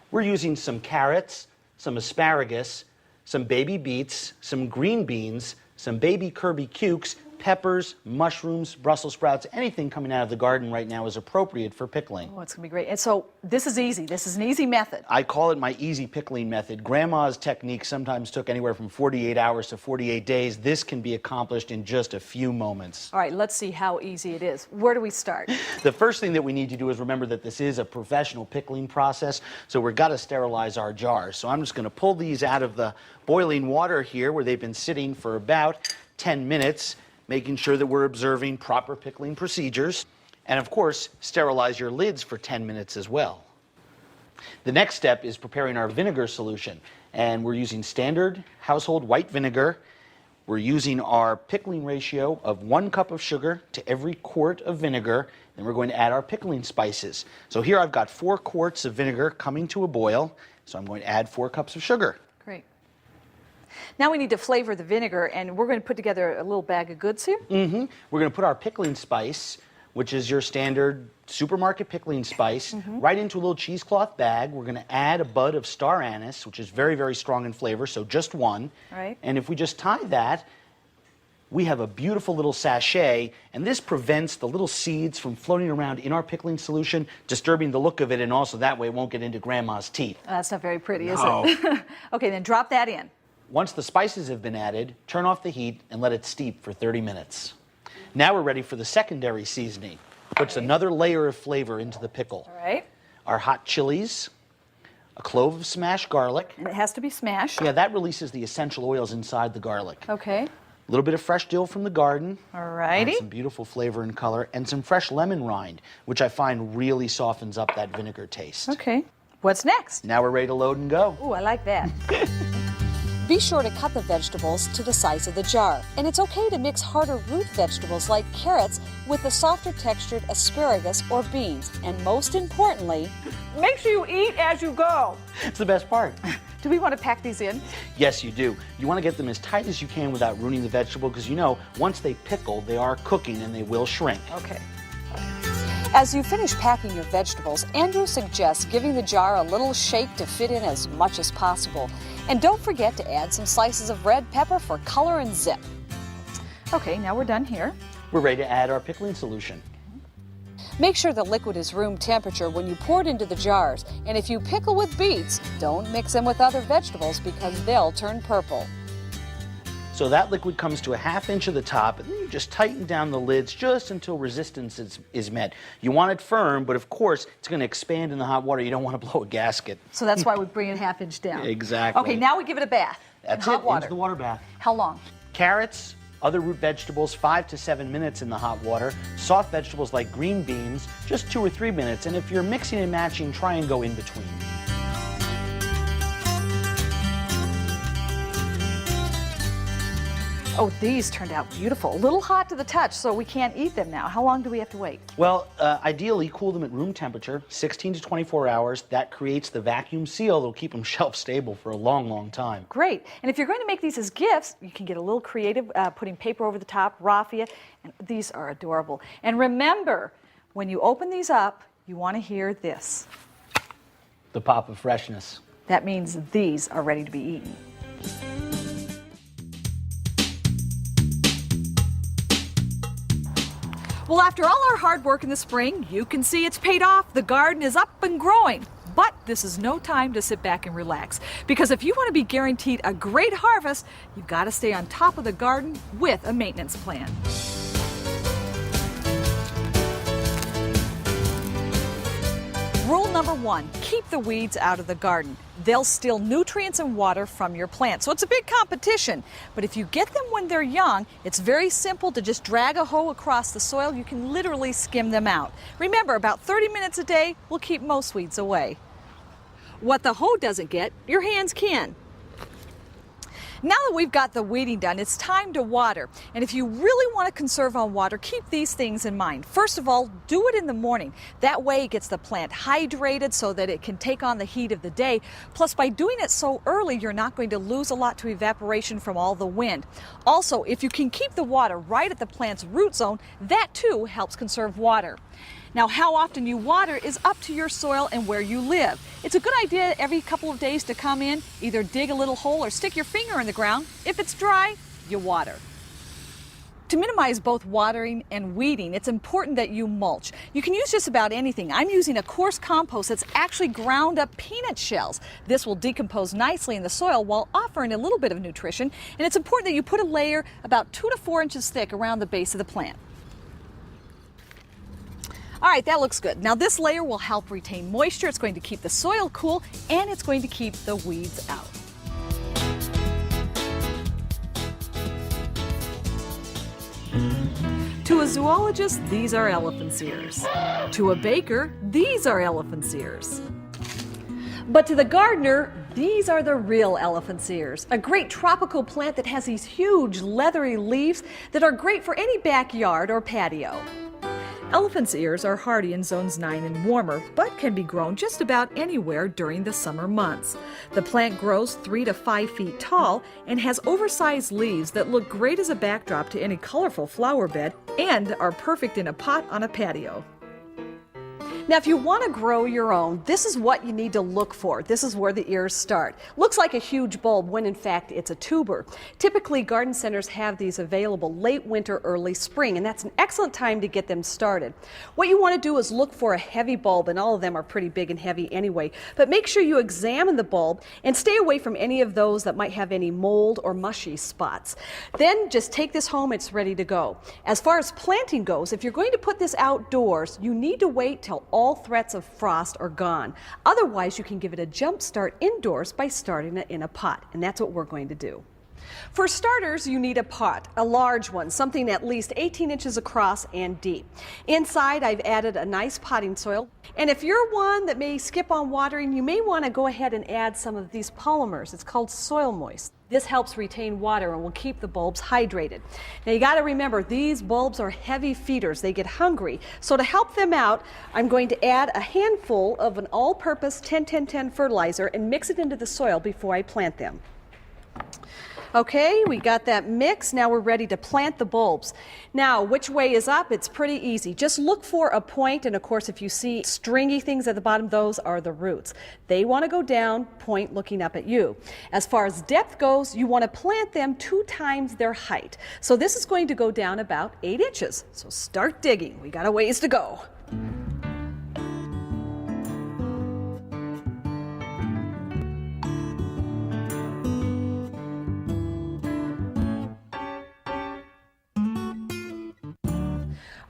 We're using some carrots, some asparagus, some baby beets, some green beans, some baby Kirby cukes, peppers, mushrooms, Brussels sprouts, anything coming out of the garden right now is appropriate for pickling. Oh, it's going to be great. And so this is easy. This is an easy method. I call it my easy pickling method. Grandma's technique sometimes took anywhere from 48 hours to 48 days. This can be accomplished in just a few moments. All right, let's see how easy it is. Where do we start? The first thing that we need to do is remember that this is a professional pickling process, so we've got to sterilize our jars. So I'm just going to pull these out of the boiling water here where they've been sitting for about 10 minutes. Making sure that we're observing proper pickling procedures. And of course, sterilize your lids for 10 minutes as well. The next step is preparing our vinegar solution. And we're using standard household white vinegar. We're using our pickling ratio of 1 cup of sugar to every quart of vinegar, and we're going to add our pickling spices. So here I've got 4 quarts of vinegar coming to a boil, so I'm going to add 4 cups of sugar. Great. Now we need to flavor the vinegar, and we're going to put together a little bag of goods here. We're going to put our pickling spice, which is your standard supermarket pickling spice, right into a little cheesecloth bag. We're going to add a bud of star anise, which is very, very strong in flavor, so just 1. Right. And if we just tie that, we have a beautiful little sachet, and this prevents the little seeds from floating around in our pickling solution, disturbing the look of it, and also that way it won't get into Grandma's teeth. That's not very pretty, is No. it? Okay, then drop that in. Once the spices have been added, turn off the heat and let it steep for 30 minutes. Now we're ready for the secondary seasoning. Puts another layer of flavor into the pickle. All right. Our hot chilies, a clove of smashed garlic. And it has to be smashed. Yeah, that releases the essential oils inside the garlic. Okay. A little bit of fresh dill from the garden. All righty. Some beautiful flavor and color. And some fresh lemon rind, which I find really softens up that vinegar taste. Okay. What's next? Now we're ready to load and go. Ooh, I like that. Be sure to cut the vegetables to the size of the jar. And it's okay to mix harder root vegetables like carrots with the softer textured asparagus or beans. And most importantly, Make sure you eat as you go. It's the best part. Do we want to pack these in? Yes, you do. You want to get them as tight as you can without ruining the vegetable because you know once they pickle, they are cooking and they will shrink. Okay. as you finish packing your vegetables, Andrew suggests giving the jar a little shake to fit in as much as possible. And don't forget to add some slices of red pepper for color and zip. Okay, now we're done here. We're ready to add our pickling solution. Make sure the liquid is room temperature when you pour it into the jars. And if you pickle with beets, don't mix them with other vegetables because they'll turn purple. So that liquid comes to a ½ inch of the top, and then you just tighten down the lids just until resistance is met. You want it firm, but of course, it's going to expand in the hot water. You don't want to blow a gasket. So that's why we bring it ½ inch down. Exactly. Okay, now we give it a bath. That's in hot it, water. into the water bath. How long? Carrots, other root vegetables, 5 to 7 minutes in the hot water. Soft vegetables like green beans, just 2 or 3 minutes. And if you're mixing and matching, try and go in between. Oh, these turned out beautiful. A little hot to the touch, so we can't eat them now. How long do we have to wait? Well, ideally, cool them at room temperature, 16 to 24 hours. That creates the vacuum seal that'll keep them shelf stable for a long, long time. Great. And if you're going to make these as gifts, you can get a little creative, putting paper over the top, raffia, and these are adorable. And remember, when you open these up, you want to hear this. The pop of freshness. That means these are ready to be eaten. Well, after all our hard work in the spring, you can see it's paid off. The garden is up and growing. But this is no time to sit back and relax. Because if you want to be guaranteed a great harvest, you've got to stay on top of the garden with a maintenance plan. Rule number 1, keep the weeds out of the garden. They'll steal nutrients and water from your plants, so it's a big competition. But if you get them when they're young, it's very simple to just drag a hoe across the soil. You can literally skim them out. Remember, about 30 minutes a day will keep most weeds away. What the hoe doesn't get, your hands can. Now that we've got the weeding done, it's time to water. And if you really want to conserve on water, keep these things in mind. First of all, do it in the morning. That way it gets the plant hydrated so that it can take on the heat of the day. Plus, by doing it so early, you're not going to lose a lot to evaporation from all the wind. Also, if you can keep the water right at the plant's root zone, that too helps conserve water. Now, how often you water is up to your soil and where you live. It's a good idea every couple of days to come in, either dig a little hole or stick your finger in the ground. If it's dry, you water. To minimize both watering and weeding, it's important that you mulch. You can use just about anything. I'm using a coarse compost that's actually ground up peanut shells. This will decompose nicely in the soil while offering a little bit of nutrition. And it's important that you put a layer about 2 to 4 inches thick around the base of the plant. All right, that looks good. Now this layer will help retain moisture, it's going to keep the soil cool, and it's going to keep the weeds out. To a zoologist, these are elephant's ears. To a baker, these are elephant's ears. But to the gardener, These are the real elephant's ears, a great tropical plant that has these huge leathery leaves that are great for any backyard or patio. Elephant's ears are hardy in zones 9 and warmer, but can be grown just about anywhere during the summer months. The plant grows 3 to 5 feet tall and has oversized leaves that look great as a backdrop to any colorful flower bed and are perfect in a pot on a patio. Now, if you want to grow your own, this is what you need to look for. This is where the ears start. Looks like a huge bulb when in fact it's a tuber. Typically, garden centers have these available late winter, early spring, and that's an excellent time to get them started. What you want to do is look for a heavy bulb, and all of them are pretty big and heavy anyway, but make sure you examine the bulb and stay away from any of those that might have any mold or mushy spots. Then just take this home, it's ready to go. As far as planting goes, if you're going to put this outdoors, you need to wait till all threats of frost are gone. Otherwise, you can give it a jump start indoors by starting it in a pot, and that's what we're going to do. For starters, you need a pot, a large one, something at least 18 inches across and deep. Inside, I've added a nice potting soil, and if you're one that may skip on watering, you may want to go ahead and add some of these polymers. It's called Soil Moist. This helps retain water and will keep the bulbs hydrated. Now you got to remember, these bulbs are heavy feeders. They get hungry. So to help them out, I'm going to add a handful of an all-purpose 10-10-10 fertilizer and mix it into the soil before I plant them. Okay, we got that mix. Now we're ready to plant the bulbs. Now, which way is up? It's pretty easy. Just look for a point, and of course, if you see stringy things at the bottom, those are the roots. They want to go down, point looking up at you. As far as depth goes, you want to plant them 2 times their height. So this is going to go down about 8 inches. So start digging. We got a ways to go.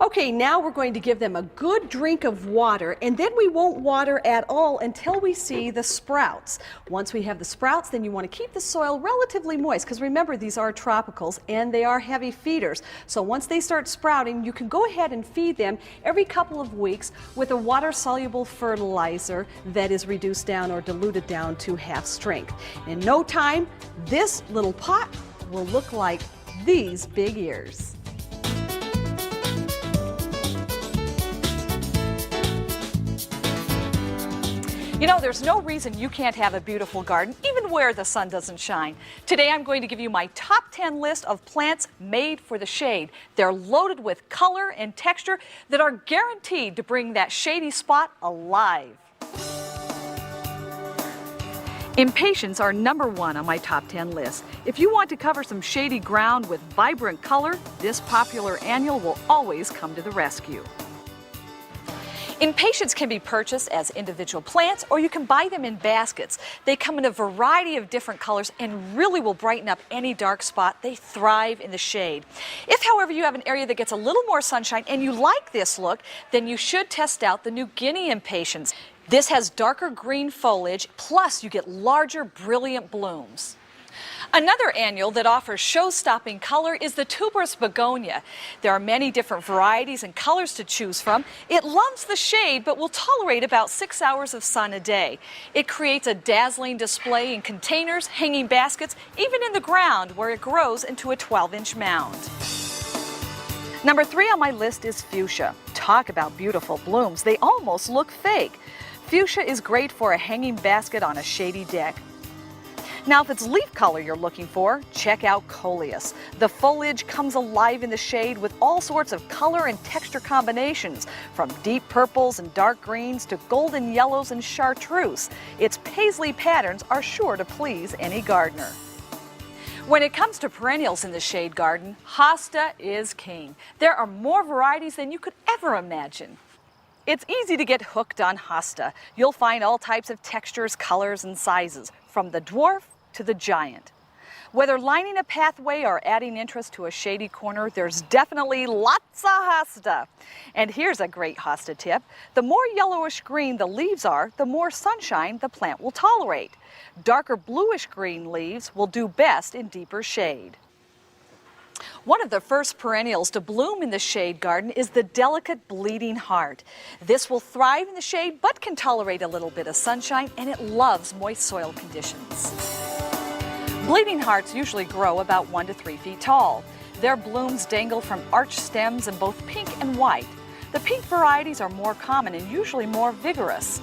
Okay, now we're going to give them a good drink of water, and then we won't water at all until we see the sprouts. Once we have the sprouts, then you want to keep the soil relatively moist, because remember, these are tropicals and they are heavy feeders. So once they start sprouting, you can go ahead and feed them every couple of weeks with a water-soluble fertilizer that is reduced down or diluted down to half strength. In no time, this little pot will look like these big ears. You know, there's no reason you can't have a beautiful garden, even where the sun doesn't shine. Today I'm going to give you my top 10 list of plants made for the shade. They're loaded with color and texture that are guaranteed to bring that shady spot alive. Impatiens are #1 on my top 10 list. If you want to cover some shady ground with vibrant color, this popular annual will always come to the rescue. Impatiens can be purchased as individual plants, or you can buy them in baskets. They come in a variety of different colors and really will brighten up any dark spot. They thrive in the shade. If, however, you have an area that gets a little more sunshine and you like this look, then you should test out the New Guinea Impatiens. This has darker green foliage, plus you get larger, brilliant blooms. Another annual that offers show-stopping color is the tuberous begonia. There are many different varieties and colors to choose from. It loves the shade but will tolerate about 6 hours of sun a day. It creates a dazzling display in containers, hanging baskets, even in the ground where it grows into a 12-inch mound. #3 on my list is fuchsia. Talk about beautiful blooms. They almost look fake. Fuchsia is great for a hanging basket on a shady deck. Now, if it's leaf color you're looking for, check out Coleus. The foliage comes alive in the shade with all sorts of color and texture combinations, from deep purples and dark greens to golden yellows and chartreuse. Its paisley patterns are sure to please any gardener. When it comes to perennials in the shade garden, hosta is king. There are more varieties than you could ever imagine. It's easy to get hooked on hosta. You'll find all types of textures, colors, and sizes, from the dwarf to the giant. Whether lining a pathway or adding interest to a shady corner, there's definitely lots of hosta. And here's a great hosta tip. The more yellowish green the leaves are, the more sunshine the plant will tolerate. Darker bluish green leaves will do best in deeper shade. One of the first perennials to bloom in the shade garden is the delicate bleeding heart. This will thrive in the shade but can tolerate a little bit of sunshine, and it loves moist soil conditions. Bleeding hearts usually grow about 1 to 3 feet tall. Their blooms dangle from arched stems in both pink and white. The pink varieties are more common and usually more vigorous.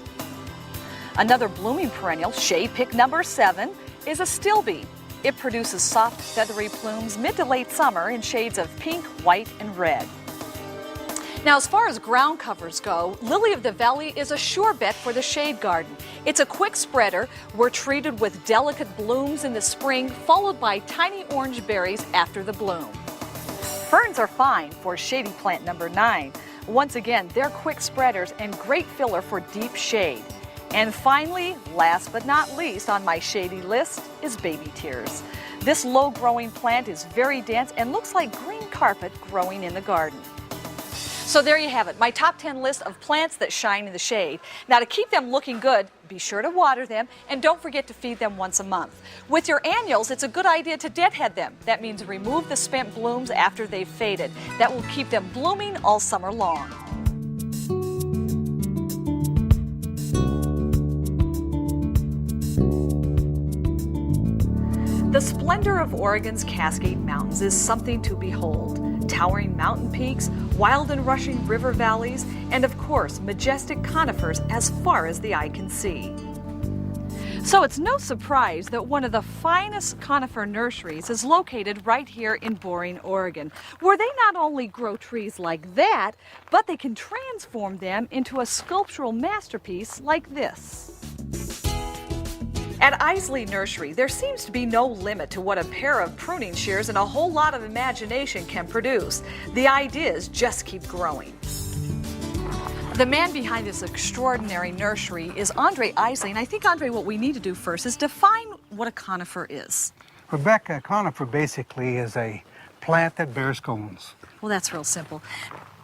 Another blooming perennial, shade pick number 7, is a stillbeam. It produces soft, feathery plumes mid to late summer in shades of pink, white, and red. Now, as far as ground covers go, Lily of the Valley is a sure bet for the shade garden. It's a quick spreader. We're treated with delicate blooms in the spring, followed by tiny orange berries after the bloom. Ferns are fine for shady plant number 9. Once again, they're quick spreaders and great filler for deep shade. And finally, last but not least on my shady list is baby tears. This low-growing plant is very dense and looks like green carpet growing in the garden. So there you have it, my top 10 list of plants that shine in the shade. Now, to keep them looking good, be sure to water them and don't forget to feed them once a month. With your annuals, it's a good idea to deadhead them. That means remove the spent blooms after they've faded. That will keep them blooming all summer long. The splendor of Oregon's Cascade Mountains is something to behold. Towering mountain peaks, wild and rushing river valleys, and of course, majestic conifers as far as the eye can see. So it's no surprise that one of the finest conifer nurseries is located right here in Boring, Oregon, where they not only grow trees like that, but they can transform them into a sculptural masterpiece like this. At Isley Nursery, there seems to be no limit to what a pair of pruning shears and a whole lot of imagination can produce. The idea is just keep growing. The man behind this extraordinary nursery is Andre Isley, and I think, Andre, what we need to do first is define what a conifer is. Rebecca, a conifer basically is a plant that bears cones. Well, that's real simple.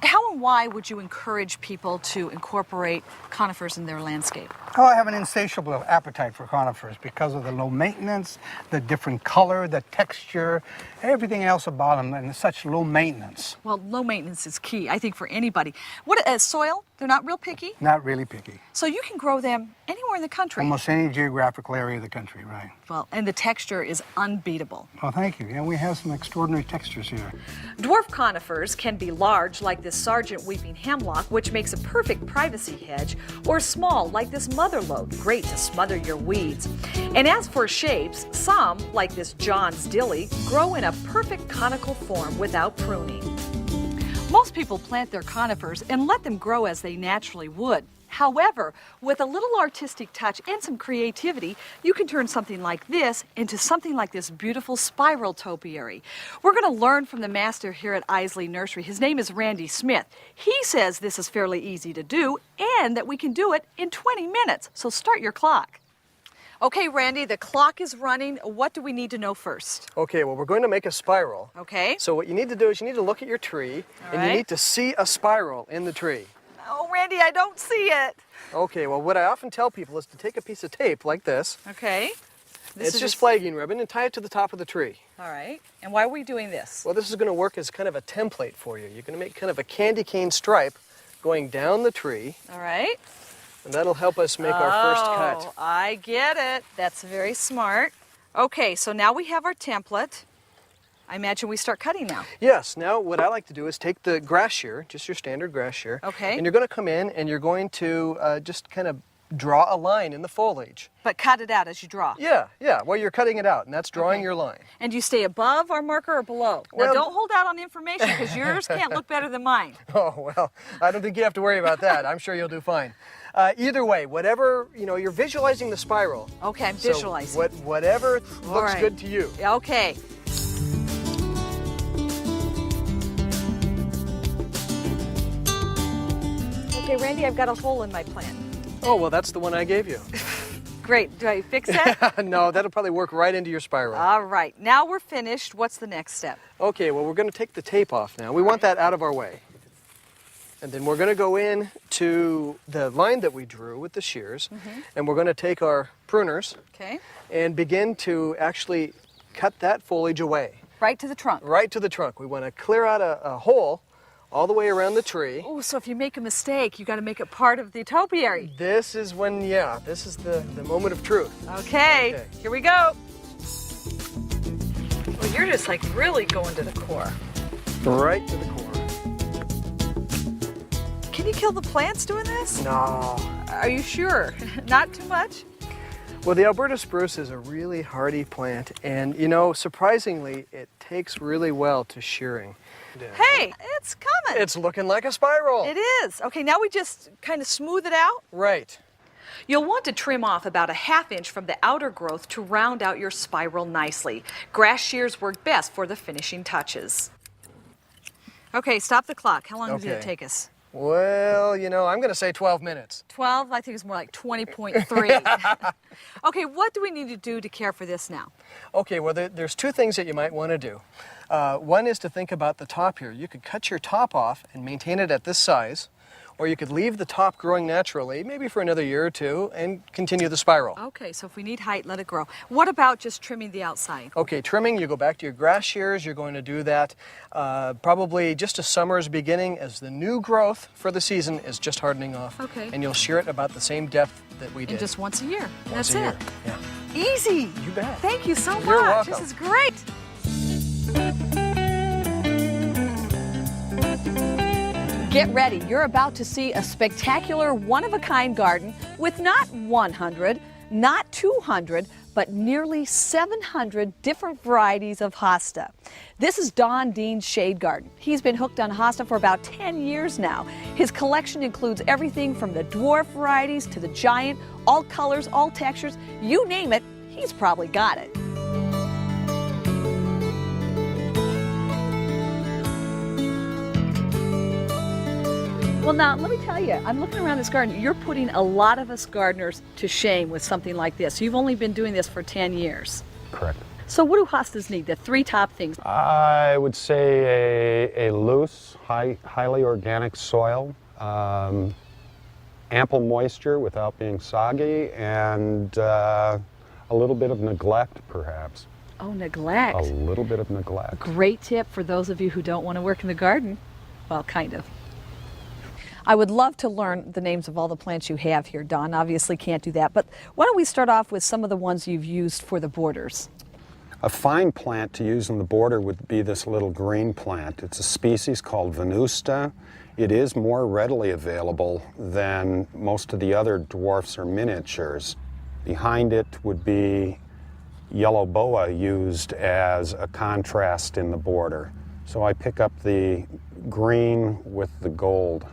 How and why would you encourage people to incorporate conifers in their landscape? Oh, I have an insatiable appetite for conifers because of the low maintenance, the different color, the texture, everything else about them, and such low maintenance. Well, low maintenance is key, I think, for anybody. What soil? They're not real picky? Not really picky. So you can grow them anywhere in the country? Almost any geographical area of the country, right. Well, and the texture is unbeatable. Well, thank you. Yeah, we have some extraordinary textures here. Dwarf conifers can be large, like this Sargent weeping hemlock, which makes a perfect privacy hedge, or small, like this motherlode, great to smother your weeds. And as for shapes, some, like this John's dilly, grow in a perfect conical form without pruning. Most people plant their conifers and let them grow as they naturally would. However, with a little artistic touch and some creativity, you can turn something like this into something like this beautiful spiral topiary. We're going to learn from the master here at Isley Nursery. His name is Randy Smith. He says this is fairly easy to do and that we can do it in 20 minutes. So start your clock. Okay, Randy, the clock is running. What do we need to know first? Okay, well, we're going to make a spiral. Okay. So what you need to do is you need to look at your tree, and you need to see a spiral in the tree. Oh, Randy, I don't see it. Okay, well, what I often tell people is to take a piece of tape like this. Okay. It's just flagging ribbon, and tie it to the top of the tree. All right. And why are we doing this? Well, this is going to work as kind of a template for you. You're going to make kind of a candy cane stripe going down the tree. All right. And that'll help us make our first cut. Oh, I get it. That's very smart. Okay, so now we have our template. I imagine we start cutting now. Yes, now what I like to do is take the grass shear, just your standard grass shear. Okay. And you're going to come in and you're going to just kind of draw a line in the foliage. But cut it out as you draw. Yeah, well, you're cutting it out, and that's drawing your line. And you stay above our marker or below? Well, now, don't hold out on information because yours can't look better than mine. Oh, well, I don't think you have to worry about that. I'm sure you'll do fine. Either way, whatever, you're visualizing the spiral. Okay, I'm visualizing. So whatever looks good to you. Okay. Okay, Randy, I've got a hole in my plant. Oh, well, that's the one I gave you. Great. Do I fix that? No, that'll probably work right into your spiral. All right. Now we're finished. What's the next step? Okay, well, we're going to take the tape off now. We want that out of our way. And then we're going to go in to the line that we drew with the shears, and we're going to take our pruners and begin to actually cut that foliage away. right to the trunk. Right to the trunk. We want to clear out a hole all the way around the tree. Oh, so if you make a mistake, you got to make it part of the topiary. This is when, yeah, this is the moment of truth. Okay, here we go. Well, you're just like really going to the core. Right to the core. Can you kill the plants doing this? No. Are you sure? Not too much? Well, the Alberta spruce is a really hardy plant, and you know, surprisingly, it takes really well to shearing. Hey, it's coming. It's looking like a spiral. It is. Okay, now we just kind of smooth it out. Right. You'll want to trim off about a ½ inch from the outer growth to round out your spiral nicely. Grass shears work best for the finishing touches. Okay, stop the clock. How long did it take us? Well, you know, I'm going to say 12 minutes. 12? I think it's more like 20.3. Okay, what do we need to do to care for this now? Okay, well, there's two things that you might want to do. One is to think about the top here. You could cut your top off and maintain it at this size, or you could leave the top growing naturally, maybe for another year or two, and continue the spiral. Okay, so if we need height, let it grow. What about just trimming the outside? Okay, trimming, you go back to your grass shears. You're going to do that probably just as summer's beginning, as the new growth for the season is just hardening off. Okay. And you'll shear it about the same depth that we did. And just once a year. Once That's a it. year. Yeah. Easy. You bet. Thank you so much. You're welcome. This is great. Get ready. You're about to see a spectacular, one-of-a-kind garden with not 100, not 200, but nearly 700 different varieties of hosta. This is Don Dean's shade garden. He's been hooked on hosta for about 10 years now. His collection includes everything from the dwarf varieties to the giant, all colors, all textures, you name it, he's probably got it. Well, now, let me tell you, I'm looking around this garden. You're putting a lot of us gardeners to shame with something like this. You've only been doing this for 10 years. Correct. So what do hostas need, the three top things? I would say a loose, highly organic soil, ample moisture without being soggy, and a little bit of neglect, perhaps. Oh, neglect. A little bit of neglect. Great tip for those of you who don't want to work in the garden. Well, kind of. I would love to learn the names of all the plants you have here, Don. Obviously can't do that, but why don't we start off with some of the ones you've used for the borders? A fine plant to use in the border would be this little green plant. It's a species called Venusta. It is more readily available than most of the other dwarfs or miniatures. Behind it would be yellow boa, used as a contrast in the border. So I pick up the green with the gold.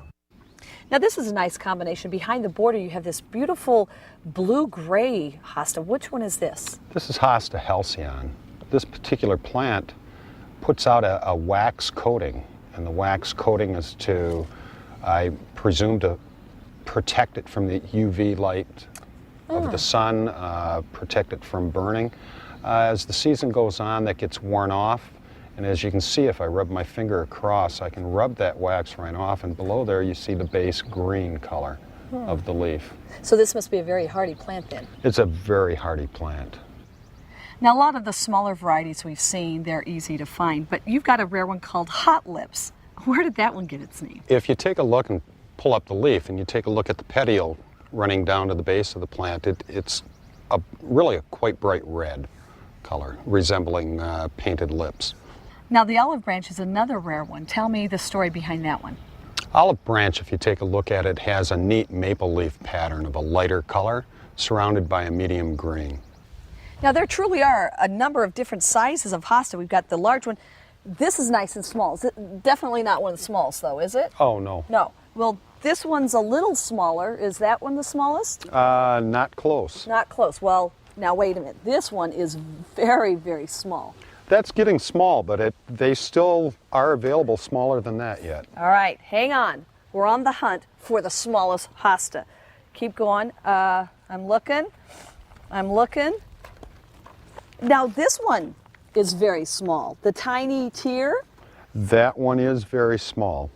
Now this is a nice combination. Behind the border you have this beautiful blue-gray hosta. Which one is this? This is Hosta halcyon. This particular plant puts out a wax coating, and the wax coating is to, I presume, to protect it from the UV light of the sun, protect it from burning. As the season goes on, that gets worn off. And as you can see, if I rub my finger across, I can rub that wax right off, and below there you see the base green color of the leaf. So this must be a very hardy plant then. It's a very hardy plant. Now a lot of the smaller varieties we've seen, they're easy to find, but you've got a rare one called Hot Lips. Where did that one get its name? If you take a look and pull up the leaf and you take a look at the petiole running down to the base of the plant, it's really a quite bright red color, resembling painted lips. Now the olive branch is another rare one. Tell me the story behind that one. Olive branch, if you take a look at it, has a neat maple leaf pattern of a lighter color surrounded by a medium green. Now there truly are a number of different sizes of hosta. We've got the large one. This is nice and small. Is it definitely not one of the smalls though, is it? Oh, no. No. Well, this one's a little smaller. Is that one the smallest? Not close. Not close. Well, now wait a minute. This one is very, very small. That's getting small, but they still are available smaller than that yet. All right, hang on. We're on the hunt for the smallest hosta. Keep going. I'm looking. Now this one is very small. The tiny tear. That one is very small.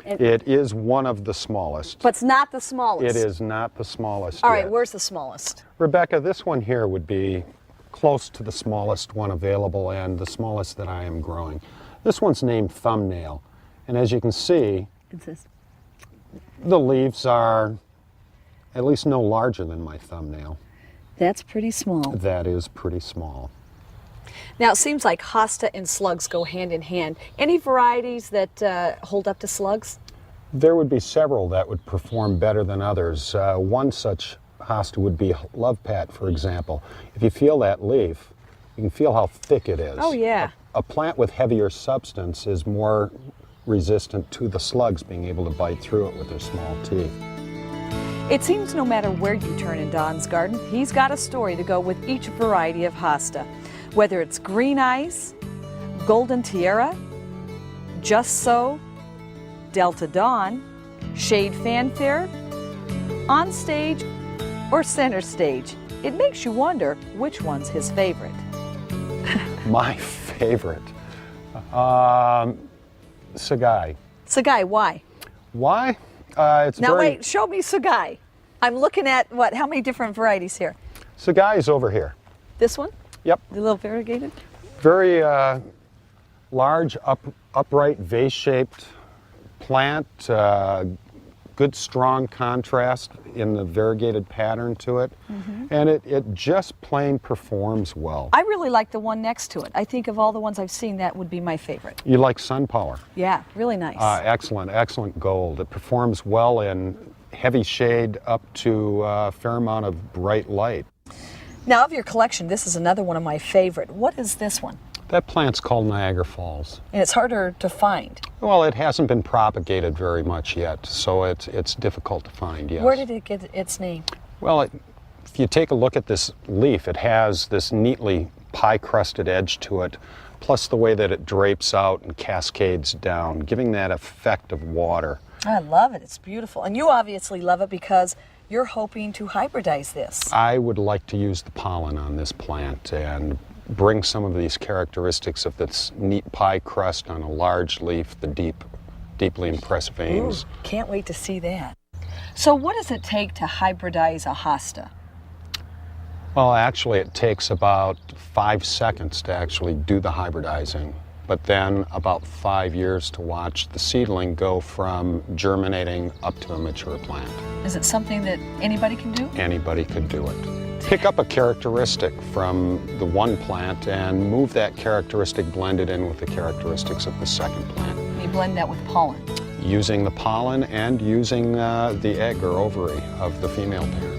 It is one of the smallest. But it's not the smallest. It is not the smallest All yet. right, where's the smallest? Rebecca, this one here would be close to the smallest one available and the smallest that I am growing. This one's named Thumbnail, and as you can see, the leaves are at least no larger than my thumbnail. That's pretty small. That is pretty small. Now, it seems like hosta and slugs go hand in hand. Any varieties that hold up to slugs? There would be several that would perform better than others. One such hosta would be Love Pat, for example. If you feel that leaf, you can feel how thick it is. Oh, yeah. A plant with heavier substance is more resistant to the slugs being able to bite through it with their small teeth. It seems no matter where you turn in Don's garden, he's got a story to go with each variety of hosta. Whether it's Green Ice, Golden Tiara, Just So, Delta Dawn, Shade Fanfare, On Stage, or Center Stage, it makes you wonder which one's his favorite. My favorite? Tsugai. Tsugai, why? Why? Now wait, show me Tsugai. I'm looking at, what, how many different varieties here? Tsugai is over here. This one? Yep. The little variegated? Very large, upright, vase-shaped plant. Good, strong contrast in the variegated pattern to it. And it just plain performs well. I really like the one next to it. I think of all the ones I've seen, that would be my favorite. You like Sun Power? Yeah, really nice. Excellent, excellent gold. It performs well in heavy shade up to a fair amount of bright light. Now, of your collection, this is another one of my favorite. What is this one? That plant's called Niagara Falls. And it's harder to find. Well, it hasn't been propagated very much yet, so it's difficult to find, yes. Where did it get its name? Well, if you take a look at this leaf, it has this neatly pie-crusted edge to it, plus the way that it drapes out and cascades down, giving that effect of water. I love it. It's beautiful. And you obviously love it because you're hoping to hybridize this. I would like to use the pollen on this plant and bring some of these characteristics of this neat pie crust on a large leaf, the deeply impressed veins. Ooh, can't wait to see that. So what does it take to hybridize a hosta? Well, actually it takes about 5 seconds to actually do the hybridizing, but then about 5 years to watch the seedling go from germinating up to a mature plant. Is it something that anybody can do? Anybody could do it. Pick up a characteristic from the one plant and move that characteristic, blend it in with the characteristics of the second plant. You blend that with pollen. Using the pollen and using the egg or ovary of the female parent.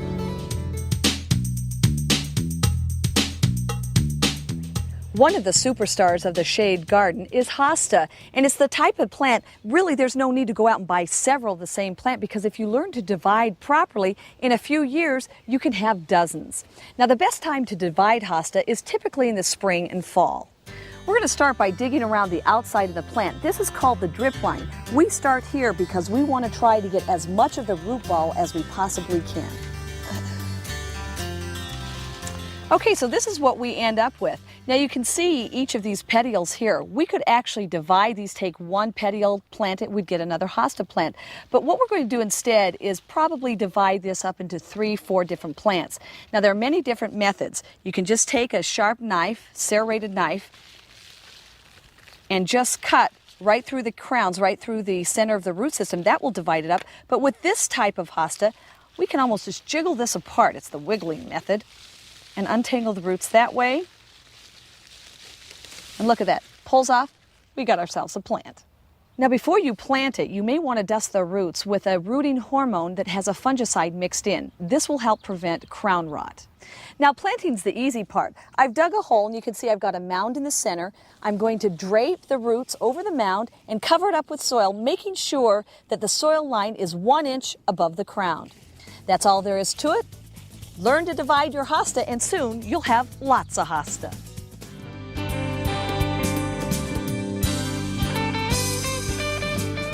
One of the superstars of the shade garden is hosta, and it's the type of plant, really there's no need to go out and buy several of the same plant, because if you learn to divide properly, in a few years you can have dozens. Now, the best time to divide hosta is typically in the spring and fall. We're going to start by digging around the outside of the plant. This is called the drip line. We start here because we want to try to get as much of the root ball as we possibly can. Okay, so this is what we end up with. Now you can see each of these petioles here. We could actually divide these, take one petiole, plant it, we'd get another hosta plant. But what we're going to do instead is probably divide this up into 3-4 different plants. Now there are many different methods. You can just take a sharp knife, serrated knife, and just cut right through the crowns, right through the center of the root system. That will divide it up. But with this type of hosta, we can almost just jiggle this apart. It's the wiggling method. And untangle the roots that way. And look at that, pulls off, we got ourselves a plant. Now before you plant it, you may want to dust the roots with a rooting hormone that has a fungicide mixed in. This will help prevent crown rot. Now planting's the easy part. I've dug a hole and you can see I've got a mound in the center. I'm going to drape the roots over the mound and cover it up with soil, making sure that the soil line is 1 inch above the crown. That's all there is to it. Learn to divide your hosta and soon you'll have lots of hosta.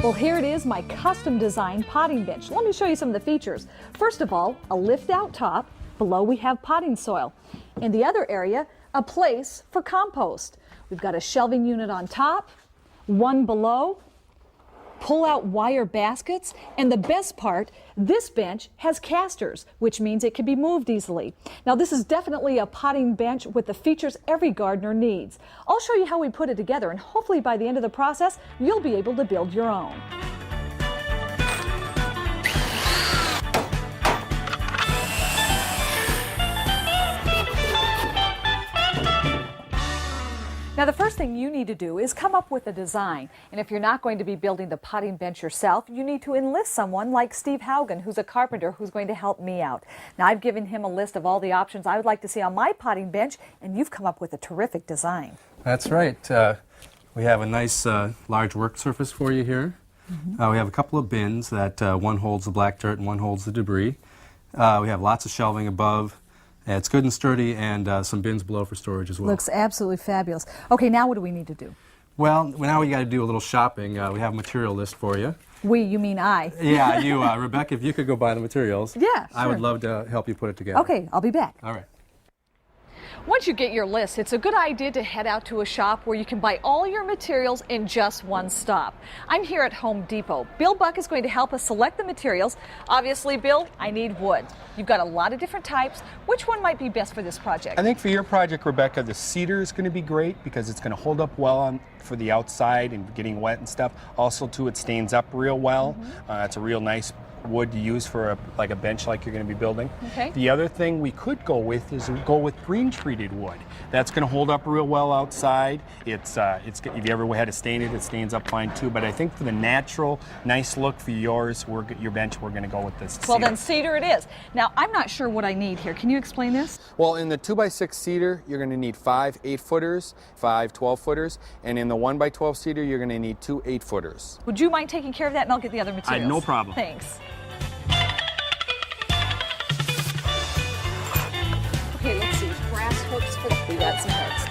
Well, here it is, my custom designed potting bench. Let me show you some of the features. First of all, a lift out top. Below we have potting soil. In the other area, a place for compost. We've got a shelving unit on top, one below, pull-out wire baskets, and the best part, this bench has casters, which means it can be moved easily. Now, this is definitely a potting bench with the features every gardener needs. I'll show you how we put it together, and hopefully by the end of the process, you'll be able to build your own. Now, the first thing you need to do is come up with a design. And if you're not going to be building the potting bench yourself, you need to enlist someone like Steve Haugen, who's a carpenter, who's going to help me out. Now, I've given him a list of all the options I would like to see on my potting bench, and you've come up with a terrific design. That's right. We have a nice large work surface for you here. We have a couple of bins that one holds the black dirt and one holds the debris. We have lots of shelving above. It's good and sturdy, and some bins below for storage as well. Looks absolutely fabulous. Okay, now what do we need to do? Well, now we got to do a little shopping. We have a material list for you. We, you mean I? Yeah, you, Rebecca, if you could go buy the materials. Yeah, sure. I would love to help you put it together. Okay, I'll be back. All right. Once you get your list, it's a good idea to head out to a shop where you can buy all your materials in just one stop. I'm here at Home Depot. Bill Buck is going to help us select the materials. Obviously, Bill, I need wood. You've got a lot of different types. Which one might be best for this project? I think for your project, Rebecca, the cedar is going to be great because it's going to hold up well for the outside and getting wet and stuff. Also, too, it stains up real well. It's a real nice wood to use for a bench like you're going to be building. Okay. The other thing we could go with is go with green treated wood. That's going to hold up real well outside. It's if you ever had to stain it, it stains up fine too. But I think for the natural, nice look for your bench, we're going to go with this. Well, cedar. then cedar it is. Now, I'm not sure what I need here. Can you explain this? Well, in the 2x6 cedar, you're going to need 5 8-footers, 5 12-footers, and in the 1x12 cedar, you're going to need 2 8-footers. Would you mind taking care of that, and I'll get the other materials? No problem. Thanks. Okay, let's see. Brass hooks for we got some hooks.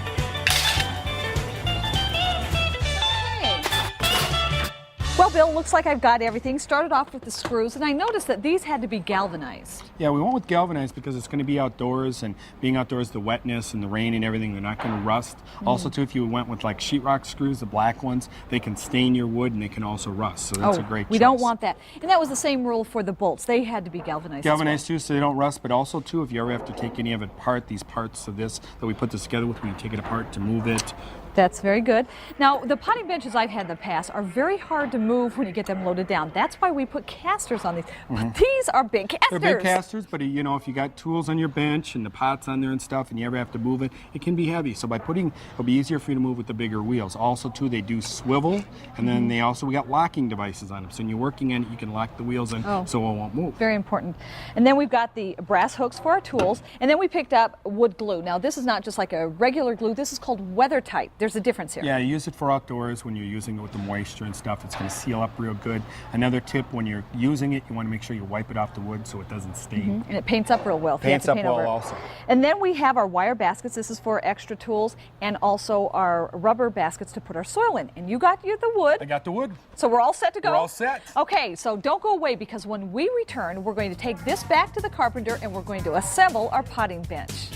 Well, Bill, looks like I've got everything. Started off with the screws, and I noticed that these had to be galvanized. Yeah, we went with galvanized because it's going to be outdoors, and being outdoors, the wetness and the rain and everything, they're not going to rust. Also, too, if you went with like sheetrock screws, the black ones, they can stain your wood and they can also rust. So that's a great choice. We don't want that. And that was the same rule for the bolts. They had to be galvanized. Galvanized too, so they don't rust. But also, too, if you ever have to take any of it apart, these parts of this that we put this together with, we can take it apart to move it. That's very good. Now, the potting benches I've had in the past are very hard to move when you get them loaded down. That's why we put casters on these. These are big casters. They're big casters, but you know, if you got tools on your bench and the pots on there and stuff, and you ever have to move it, it can be heavy. So by putting, it'll be easier for you to move with the bigger wheels. Also, too, they do swivel, and then we got locking devices on them. So when you're working on it, you can lock the wheels in so it won't move. Very important. And then we've got the brass hooks for our tools, and then we picked up wood glue. Now, this is not just like a regular glue. This is called weather-tight. There's a difference here. Yeah, use it for outdoors when you're using it with the moisture and stuff. It's going to seal up real good. Another tip, when you're using it, you want to make sure you wipe it off the wood so it doesn't stain. And it paints up real well. Paints up well also. And then we have our wire baskets. This is for extra tools, and also our rubber baskets to put our soil in. And you got the wood. I got the wood. So we're all set to go? We're all set. Okay, so don't go away, because when we return, we're going to take this back to the carpenter and we're going to assemble our potting bench.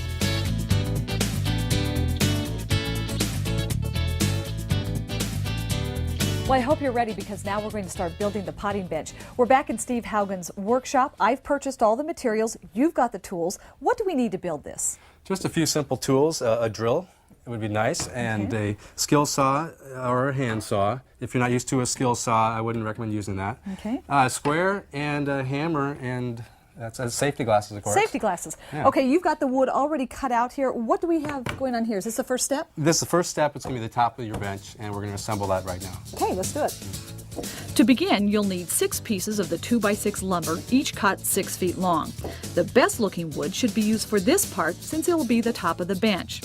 Well, I hope you're ready, because now we're going to start building the potting bench. We're back in Steve Haugen's workshop. I've purchased all the materials. You've got the tools. What do we need to build this? Just a few simple tools. A drill, it would be nice, and a skill saw or a hand saw. If you're not used to a skill saw, I wouldn't recommend using that. Okay. A square and a hammer, and that's safety glasses, of course. Safety glasses. Yeah. Okay, you've got the wood already cut out here. What do we have going on here? Is this the first step? This is the first step. It's going to be the top of your bench, and we're going to assemble that right now. Okay, let's do it. To begin, you'll need 6 pieces of the 2x6 lumber, each cut 6 feet long. The best looking wood should be used for this part, since it will be the top of the bench.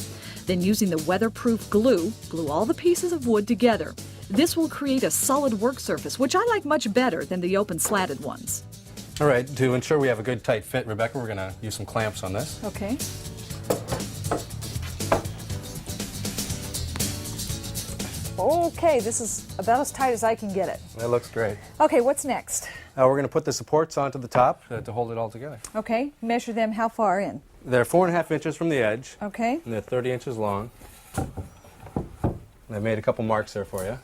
Then, using the weatherproof glue, glue all the pieces of wood together. This will create a solid work surface, which I like much better than the open slatted ones. All right, to ensure we have a good tight fit, Rebecca, we're going to use some clamps on this. Okay. Okay, this is about as tight as I can get it. That looks great. Okay, what's next? We're going to put the supports onto the top to hold it all together. Okay, measure them how far in? They're 4.5 inches from the edge. Okay. And they're 30 inches long. And I've made a couple marks there for you.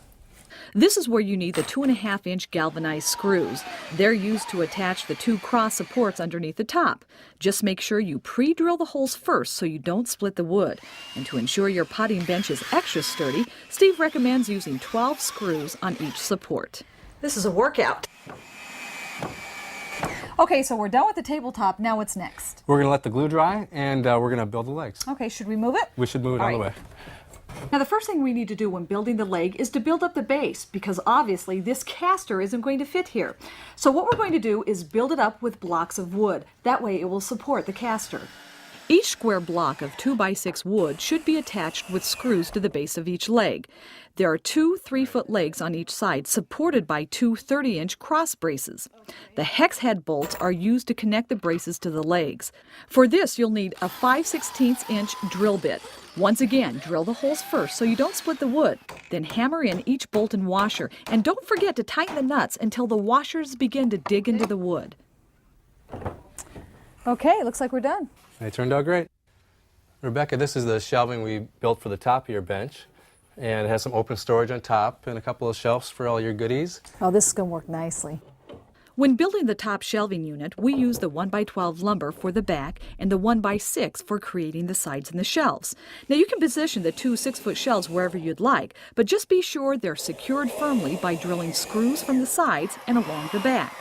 This is where you need the 2.5-inch galvanized screws. They're used to attach the 2 cross supports underneath the top. Just make sure you pre-drill the holes first so you don't split the wood. And to ensure your potting bench is extra sturdy, Steve recommends using 12 screws on each support. This is a workout. Okay, so we're done with the tabletop. Now what's next? We're going to let the glue dry, and we're going to build the legs. Okay, should we move it? We should move it on the way. Now the first thing we need to do when building the leg is to build up the base, because obviously this caster isn't going to fit here. So what we're going to do is build it up with blocks of wood. That way it will support the caster. Each square block of 2x6 wood should be attached with screws to the base of each leg. There are 2 3-foot legs on each side, supported by 2 30-inch cross braces. The hex head bolts are used to connect the braces to the legs. For this, you'll need a 5/16-inch drill bit. Once again, drill the holes first so you don't split the wood. Then hammer in each bolt and washer, and don't forget to tighten the nuts until the washers begin to dig into the wood. Okay, looks like we're done. They turned out great. Rebecca, this is the shelving we built for the top of your bench. And it has some open storage on top and a couple of shelves for all your goodies. Oh, this is going to work nicely. When building the top shelving unit, we use the 1x12 lumber for the back and the 1x6 for creating the sides and the shelves. Now you can position the 2 6-foot shelves wherever you'd like, but just be sure they're secured firmly by drilling screws from the sides and along the back.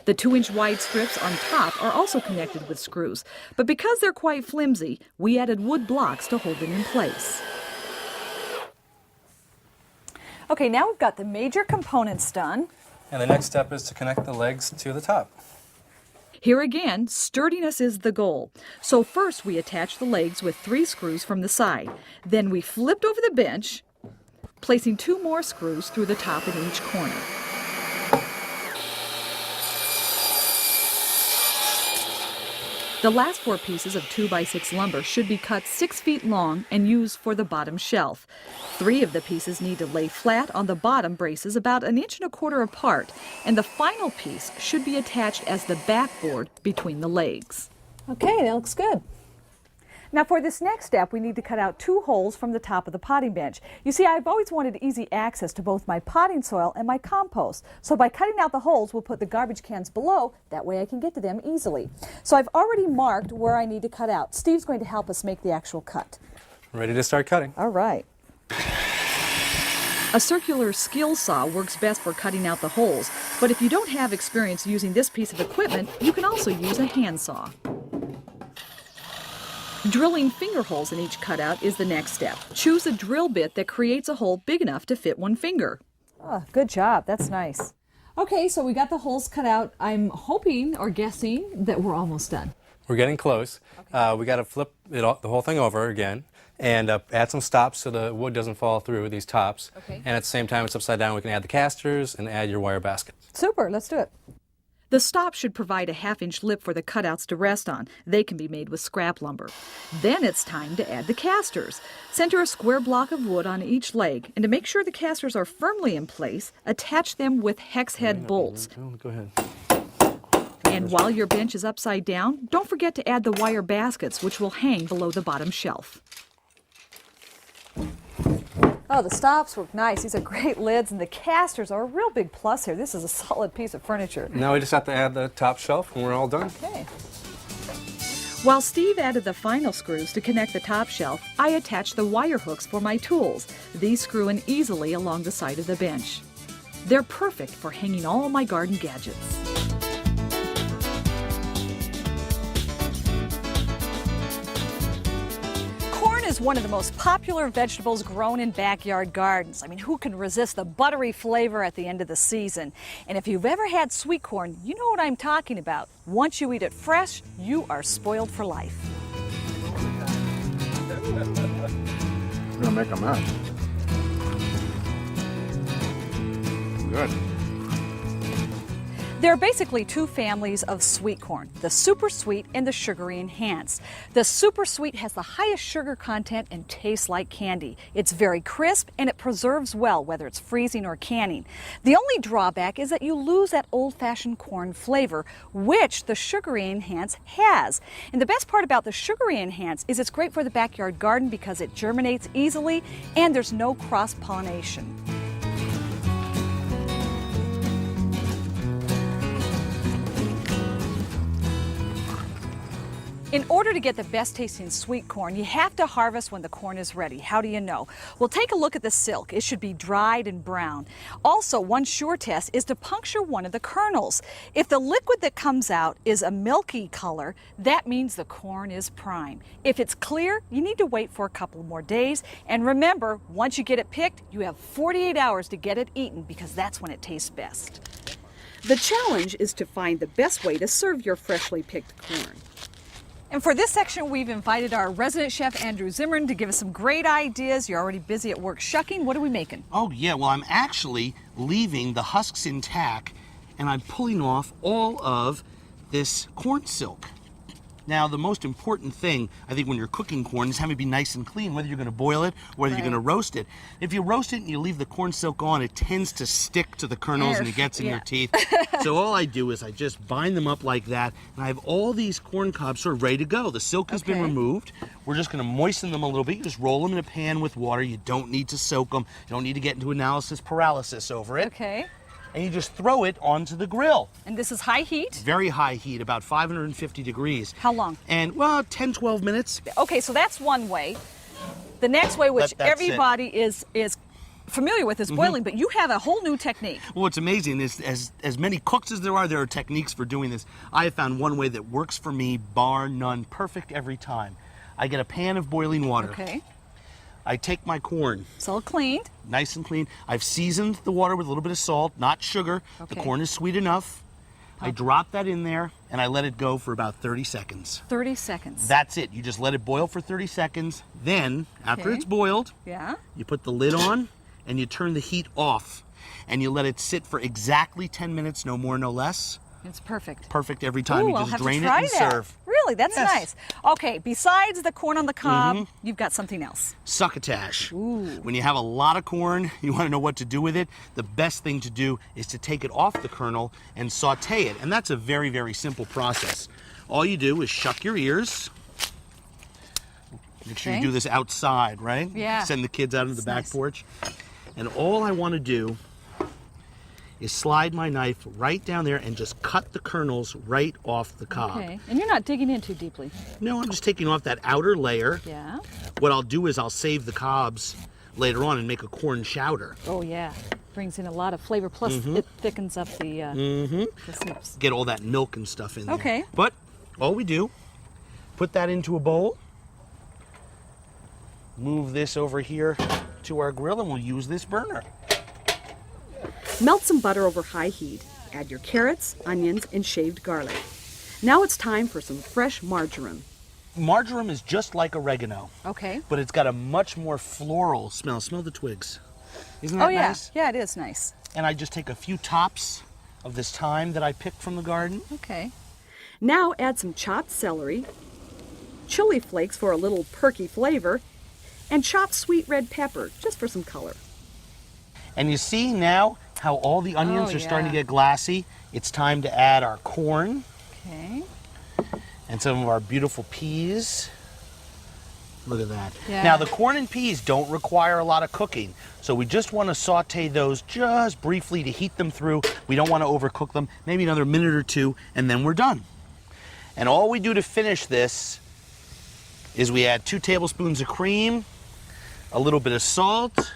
The 2-inch wide strips on top are also connected with screws, but because they're quite flimsy, we added wood blocks to hold them in place. Okay, now we've got the major components done. And the next step is to connect the legs to the top. Here again, sturdiness is the goal. So first we attach the legs with 3 screws from the side. Then we flipped over the bench, placing 2 more screws through the top in each corner. The last 4 pieces of 2x6 lumber should be cut 6 feet long and used for the bottom shelf. 3 of the pieces need to lay flat on the bottom braces about 1.25 inches apart, and the final piece should be attached as the backboard between the legs. Okay, that looks good. Now for this next step, we need to cut out 2 holes from the top of the potting bench. You see, I've always wanted easy access to both my potting soil and my compost. So by cutting out the holes, we'll put the garbage cans below. That way I can get to them easily. So I've already marked where I need to cut out. Steve's going to help us make the actual cut. Ready to start cutting. All right. A circular skill saw works best for cutting out the holes, but if you don't have experience using this piece of equipment, you can also use a handsaw. Drilling finger holes in each cutout is the next step. Choose a drill bit that creates a hole big enough to fit 1 finger. Oh, good job. That's nice. Okay, so we got the holes cut out. I'm hoping or guessing that we're almost done. We're getting close. Okay. We got to flip the whole thing over again and add some stops so the wood doesn't fall through these tops. Okay. And at the same time it's upside down, we can add the casters and add your wire basket. Super, let's do it. The stop should provide a 1/2-inch lip for the cutouts to rest on. They can be made with scrap lumber. Then it's time to add the casters. Center a square block of wood on each leg, and to make sure the casters are firmly in place, attach them with hex head bolts. Go ahead. And while your bench is upside down, don't forget to add the wire baskets, which will hang below the bottom shelf. Oh, the stops work nice. These are great lids, and the casters are a real big plus here. This is a solid piece of furniture. Now we just have to add the top shelf, and we're all done. Okay. While Steve added the final screws to connect the top shelf, I attached the wire hooks for my tools. These screw in easily along the side of the bench. They're perfect for hanging all my garden gadgets. Is one of the most popular vegetables grown in backyard gardens. I mean, who can resist the buttery flavor at the end of the season? And if you've ever had sweet corn, you know what I'm talking about. Once you eat it fresh, you are spoiled for life. I'm gonna make a mess. Good. There are basically two families of sweet corn, the super sweet and the sugary enhanced. The super sweet has the highest sugar content and tastes like candy. It's very crisp and it preserves well, whether it's freezing or canning. The only drawback is that you lose that old-fashioned corn flavor, which the sugary enhanced has. And the best part about the sugary enhanced is it's great for the backyard garden because it germinates easily and there's no cross-pollination. In order to get the best tasting sweet corn, you have to harvest when the corn is ready. How do you know? Well, take a look at the silk. It should be dried and brown. Also, one sure test is to puncture one of the kernels. If the liquid that comes out is a milky color, that means the corn is prime. If it's clear, you need to wait for a couple more days. And remember, once you get it picked, you have 48 hours to get it eaten because that's when it tastes best. The challenge is to find the best way to serve your freshly picked corn. And for this section, we've invited our resident chef, Andrew Zimmern, to give us some great ideas. You're already busy at work shucking. What are we making? Oh, yeah, well, I'm actually leaving the husks intact, and I'm pulling off all of this corn silk. Now, the most important thing, I think, when you're cooking corn is having it be nice and clean, whether you're going to boil it or whether you're going to roast it. If you roast it and you leave the corn silk on, it tends to stick to the kernels and it gets in your teeth. So all I do is I just bind them up like that, and I have all these corn cobs sort of ready to go. The silk has been removed. We're just going to moisten them a little bit. You just roll them in a pan with water. You don't need to soak them. You don't need to get into analysis paralysis over it. Okay. And you just throw it onto the grill. And this is high heat? Very high heat, about 550 degrees. How long? And, well, 10, 12 minutes. Okay, so that's one way. The next way, which everybody is familiar with, is boiling, but you have a whole new technique. Well, what's amazing is as many cooks as there are techniques for doing this. I have found one way that works for me, bar none, perfect every time. I get a pan of boiling water. Okay. I take my corn. It's all cleaned. Nice and clean. I've seasoned the water with a little bit of salt, not sugar. Okay. The corn is sweet enough. I drop that in there and I let it go for about 30 seconds. 30 seconds. That's it. You just let it boil for 30 seconds. Then, after it's boiled, you put the lid on and you turn the heat off. And you let it sit for exactly 10 minutes, no more, no less. It's perfect. Perfect every time. Ooh, You I'll just have drain to it try and that. serve. Really, that's nice. Okay, besides the corn on the cob, you've got something else. Succotash. Ooh. When you have a lot of corn, you want to know what to do with it. The best thing to do is to take it off the kernel and saute it. And that's a very, very simple process. All you do is shuck your ears. Make sure you do this outside, right? Yeah. Send the kids out into the back porch. And all I want to do is slide my knife right down there and just cut the kernels right off the cob. Okay, and you're not digging in too deeply. No, I'm just taking off that outer layer. Yeah. What I'll do is I'll save the cobs later on and make a corn chowder. Oh yeah, brings in a lot of flavor. Plus, it thickens up the snips. Get all that milk and stuff in there. Okay. But all we do, put that into a bowl, move this over here to our grill, and we'll use this burner. Melt some butter over high heat. Add your carrots, onions, and shaved garlic. Now it's time for some fresh marjoram. Marjoram is just like oregano. Okay. But it's got a much more floral smell. Smell the twigs. Isn't that Oh yeah, nice? yeah, it is nice. And I just take a few tops of this thyme that I picked from the garden. Okay. Now add some chopped celery, chili flakes for a little perky flavor, and chopped sweet red pepper, just for some color. And you see now how all the onions are starting to get glassy. It's time to add our corn. Okay. And some of our beautiful peas. Look at that. Yeah. Now the corn and peas don't require a lot of cooking. So we just want to saute those just briefly to heat them through. We don't want to overcook them. Maybe another minute or two, and then we're done. And all we do to finish this is we add 2 tablespoons of cream, a little bit of salt,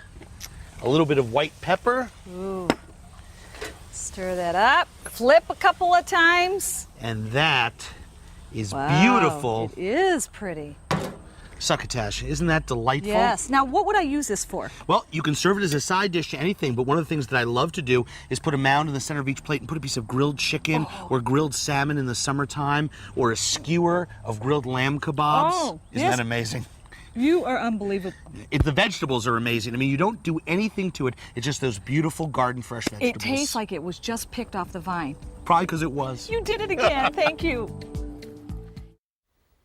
a little bit of white pepper. Ooh. Stir that up. Flip a couple of times. And that is Wow, beautiful It is pretty. succotash. Isn't that delightful? Yes. Now, what would I use this for? Well, you can serve it as a side dish to anything, but one of the things that I love to do is put a mound in the center of each plate and put a piece of grilled chicken or grilled salmon in the summertime, or a skewer of grilled lamb kebabs. Oh, Isn't yes. that amazing? You are unbelievable. The vegetables are amazing. I mean, you don't do anything to it. It's just those beautiful garden fresh vegetables. It tastes like it was just picked off the vine. Probably because it was. You did it again. Thank you.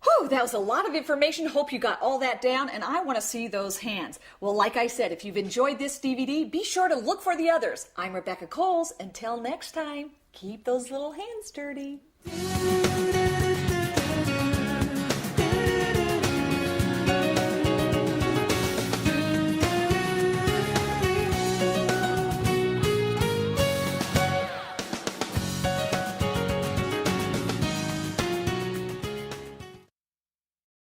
Whew, that was a lot of information. Hope you got all that down, and I want to see those hands. Well, like I said, if you've enjoyed this DVD, be sure to look for the others. I'm Rebecca Coles. Until next time, keep those little hands dirty.